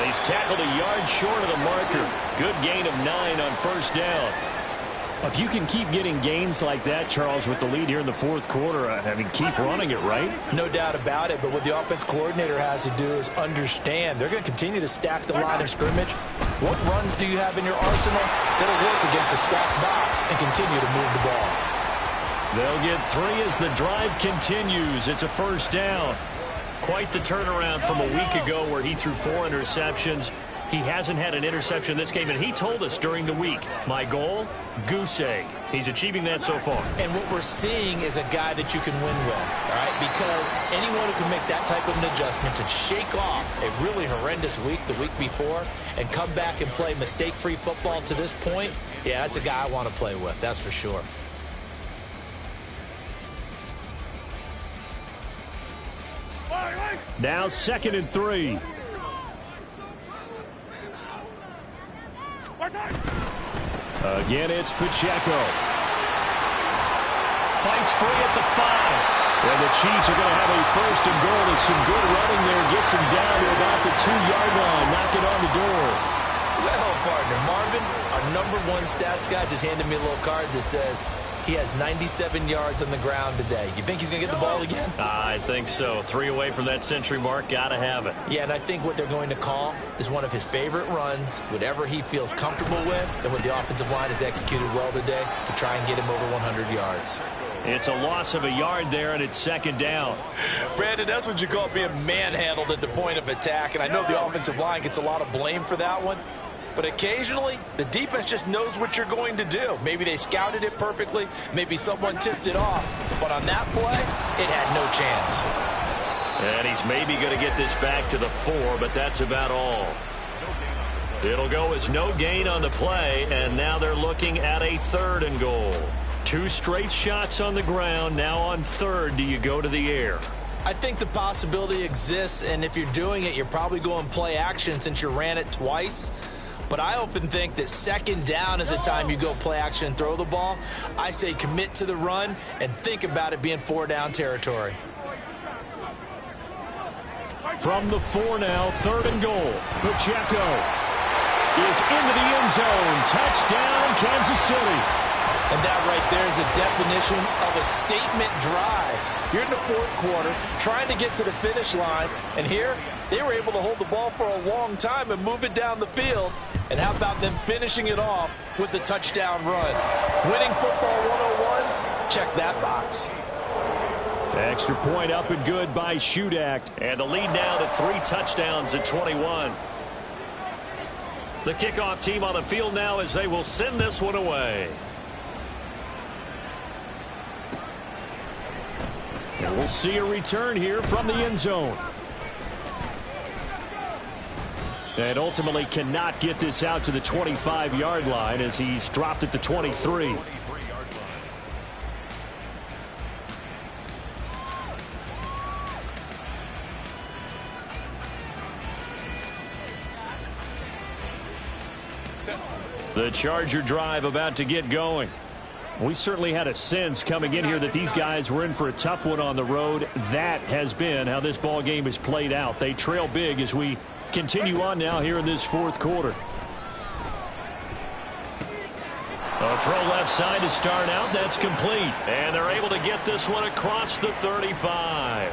He's tackled a yard short of the marker. Good gain of 9 on 1st down. If you can keep getting gains like that, Charles, with the lead here in the 4th quarter, I mean, keep running it, right? No doubt about it, but what the offense coordinator has to do is understand. They're going to continue to stack the line of scrimmage. What runs do you have in your arsenal that'll work against a stacked box and continue to move the ball? They'll get 3 as the drive continues. It's a 1st down. Quite the turnaround from a week ago where he threw 4 interceptions. He hasn't had an interception this game, and he told us during the week, my goal, goose egg. He's achieving that so far. And what we're seeing is a guy that you can win with, all right? Because anyone who can make that type of an adjustment to shake off a really horrendous week the week before and come back and play mistake-free football to this point, yeah, that's a guy I want to play with, that's for sure. Now 2nd and 3. Again, it's Pacheco. Fights free at the 5. And the Chiefs are going to have a 1st and goal. There's some good running there. Gets him down to about the 2-yard line. Knocking on the door. Well, partner, Marvin, our #1 stats guy, just handed me a little card that says he has 97 yards on the ground today. You think he's going to get the ball again? I think so. 3 away from that century mark. Got to have it. Yeah, and I think what they're going to call is one of his favorite runs, whatever he feels comfortable with, and what the offensive line has executed well today to try and get him over 100 yards. It's a loss of a yard there, and it's 2nd down. Brandon, that's what you call being manhandled at the point of attack, and I know the offensive line gets a lot of blame for that one. But occasionally, the defense just knows what you're going to do. Maybe they scouted it perfectly. Maybe someone tipped it off. But on that play, it had no chance. And he's maybe going to get this back to the 4, but that's about all. It'll go as no gain on the play, and now they're looking at a 3rd and goal. 2 straight shots on the ground. Now on 3rd, do you go to the air? I think the possibility exists, and if you're doing it, you're probably going play action since you ran it twice. But I often think that 2nd down is the time you go play action and throw the ball. I say commit to the run and think about it being 4-down territory. From the 4 now, 3rd and goal. Pacheco is into the end zone. Touchdown, Kansas City. And that right there is the definition of a statement drive. You're in the 4th quarter, trying to get to the finish line, and here they were able to hold the ball for a long time and move it down the field. And how about them finishing it off with the touchdown run? Winning football 101, check that box. Extra point up and good by Shudak. And the lead now to 3 touchdowns at 21. The kickoff team on the field now as they will send this one away. And we'll see a return here from the end zone. And ultimately cannot get this out to the 25-yard line as he's dropped at the 23. The Charger drive about to get going. We certainly had a sense coming in here that these guys were in for a tough one on the road. That has been how this ball game has played out. They trail big as we continue on now here in this 4th quarter. A throw left side to start out. That's complete. And they're able to get this one across the 35.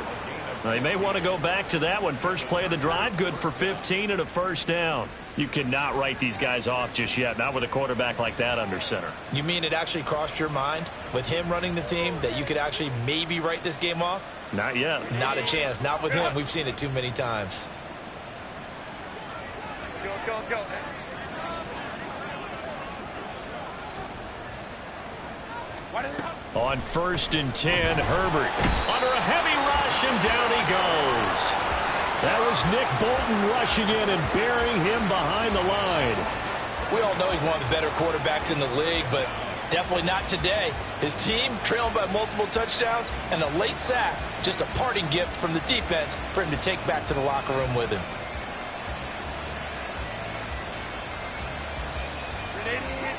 They may want to go back to that one. First play of the drive, good for 15 and a 1st down. You cannot write these guys off just yet, not with a quarterback like that under center. You mean it actually crossed your mind with him running the team that you could actually maybe write this game off? Not yet. Not a chance. Not with him. We've seen it too many times. Let's go. On 1st and 10, Herbert under a heavy rush, and down he goes. That was Nick Bolton rushing in and burying him behind the line. We all know he's one of the better quarterbacks in the league, but definitely not today. His team trailing by multiple touchdowns and a late sack. Just a parting gift from the defense for him to take back to the locker room with him.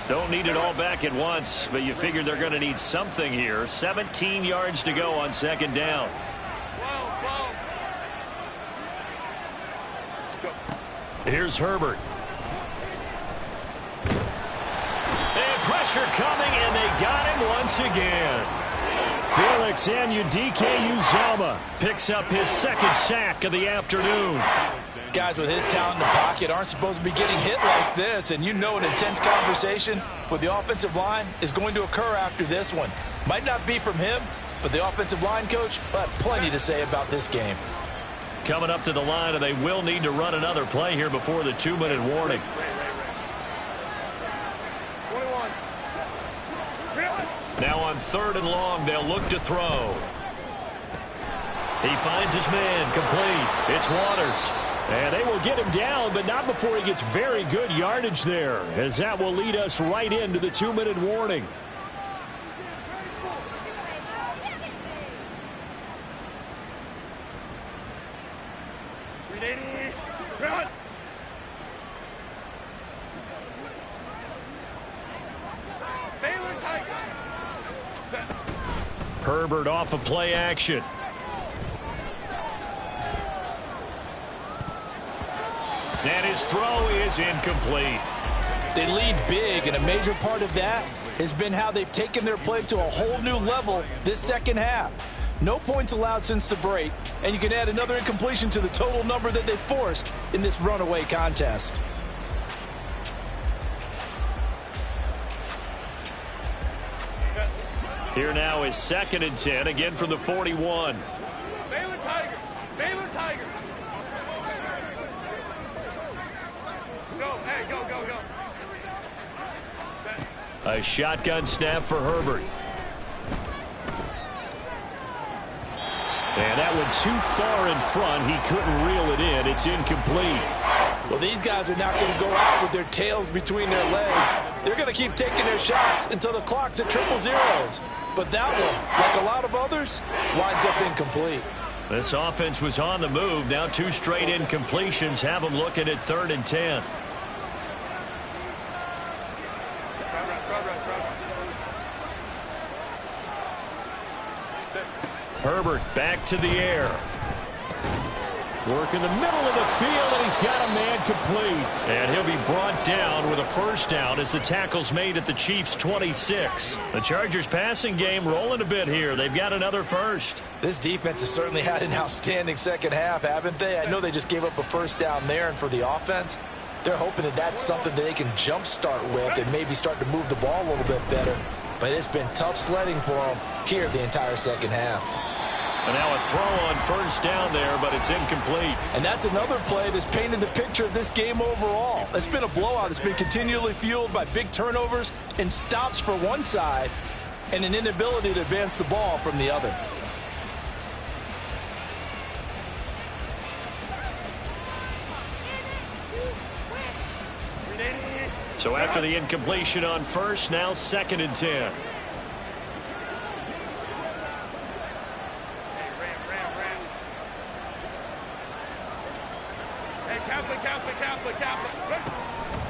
Don't need it all back at once, but you figure they're going to need something here. 17 yards to go on 2nd down. Here's Herbert. And pressure coming, and they got him once again. Felix Anudike-Uzomah picks up his 2nd sack of the afternoon. Guys with his talent in the pocket aren't supposed to be getting hit like this, and you know an intense conversation with the offensive line is going to occur after this one. Might not be from him, but the offensive line coach will have plenty to say about this game. Coming up to the line, and they will need to run another play here before the 2-minute warning. Now on 3rd and long, they'll look to throw. He finds his man, complete. It's Waters. And they will get him down, but not before he gets very good yardage there, as that will lead us right into the 2-minute warning. Herbert off of play action. And his throw is incomplete. They lead big, and a major part of that has been how they've taken their play to a whole new level this second half. No points allowed since the break, and you can add another incompletion to the total number that they forced in this runaway contest. Here now is 2nd and 10, again from the 41. Baylor Tigers! Baylor Tigers! Go, hey, go, go, go. A shotgun snap for Herbert. And that one too far in front. He couldn't reel it in. It's incomplete. Well, these guys are not going to go out with their tails between their legs. They're going to keep taking their shots until the clock's at 000. But that one, like a lot of others, winds up incomplete. This offense was on the move. Now 2 straight incompletions have them looking at 3rd and 10. Herbert back to the air. Work in the middle of the field, and he's got a man complete. And he'll be brought down with a 1st down as the tackle's made at the Chiefs' 26. The Chargers' passing game rolling a bit here. They've got another 1st. This defense has certainly had an outstanding second half, haven't they? I know they just gave up a 1st down there, and for the offense, they're hoping that that's something that they can jumpstart with and maybe start to move the ball a little bit better. But it's been tough sledding for them here the entire second half. And now a throw on 1st down there, but it's incomplete. And that's another play that's painted the picture of this game overall. It's been a blowout. It's been continually fueled by big turnovers and stops for one side and an inability to advance the ball from the other. So after the incompletion on 1st, now 2nd and 10.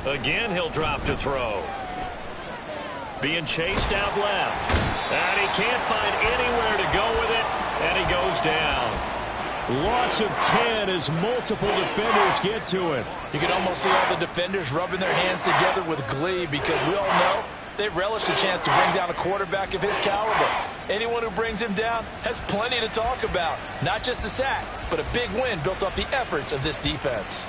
Again, he'll drop to throw. Being chased out left. And he can't find anywhere to go with it, and he goes down. Loss of 10 as multiple defenders get to it. You can almost see all the defenders rubbing their hands together with glee because we all know they relish the chance to bring down a quarterback of his caliber. Anyone who brings him down has plenty to talk about. Not just a sack, but a big win built off the efforts of this defense.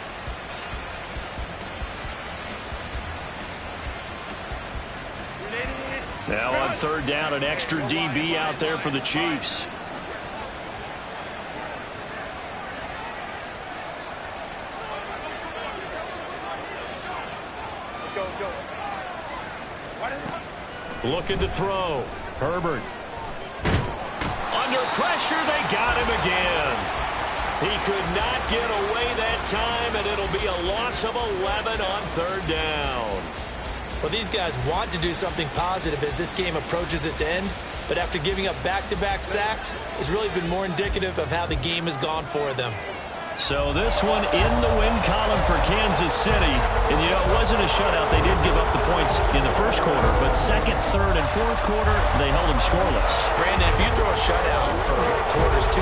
Now on 3rd down, an extra DB out there for the Chiefs. Looking to throw. Herbert. Under pressure, they got him again. He could not get away that time, and it'll be a loss of 11 on 3rd down. Well, these guys want to do something positive as this game approaches its end, but after giving up back-to-back sacks, it's really been more indicative of how the game has gone for them. So this one in the win column for Kansas City. And, you know, it wasn't a shutout. They did give up the points in the 1st quarter, but 2nd, 3rd, and 4th quarter, they held them scoreless. Brandon, if you throw a shutout for quarters 2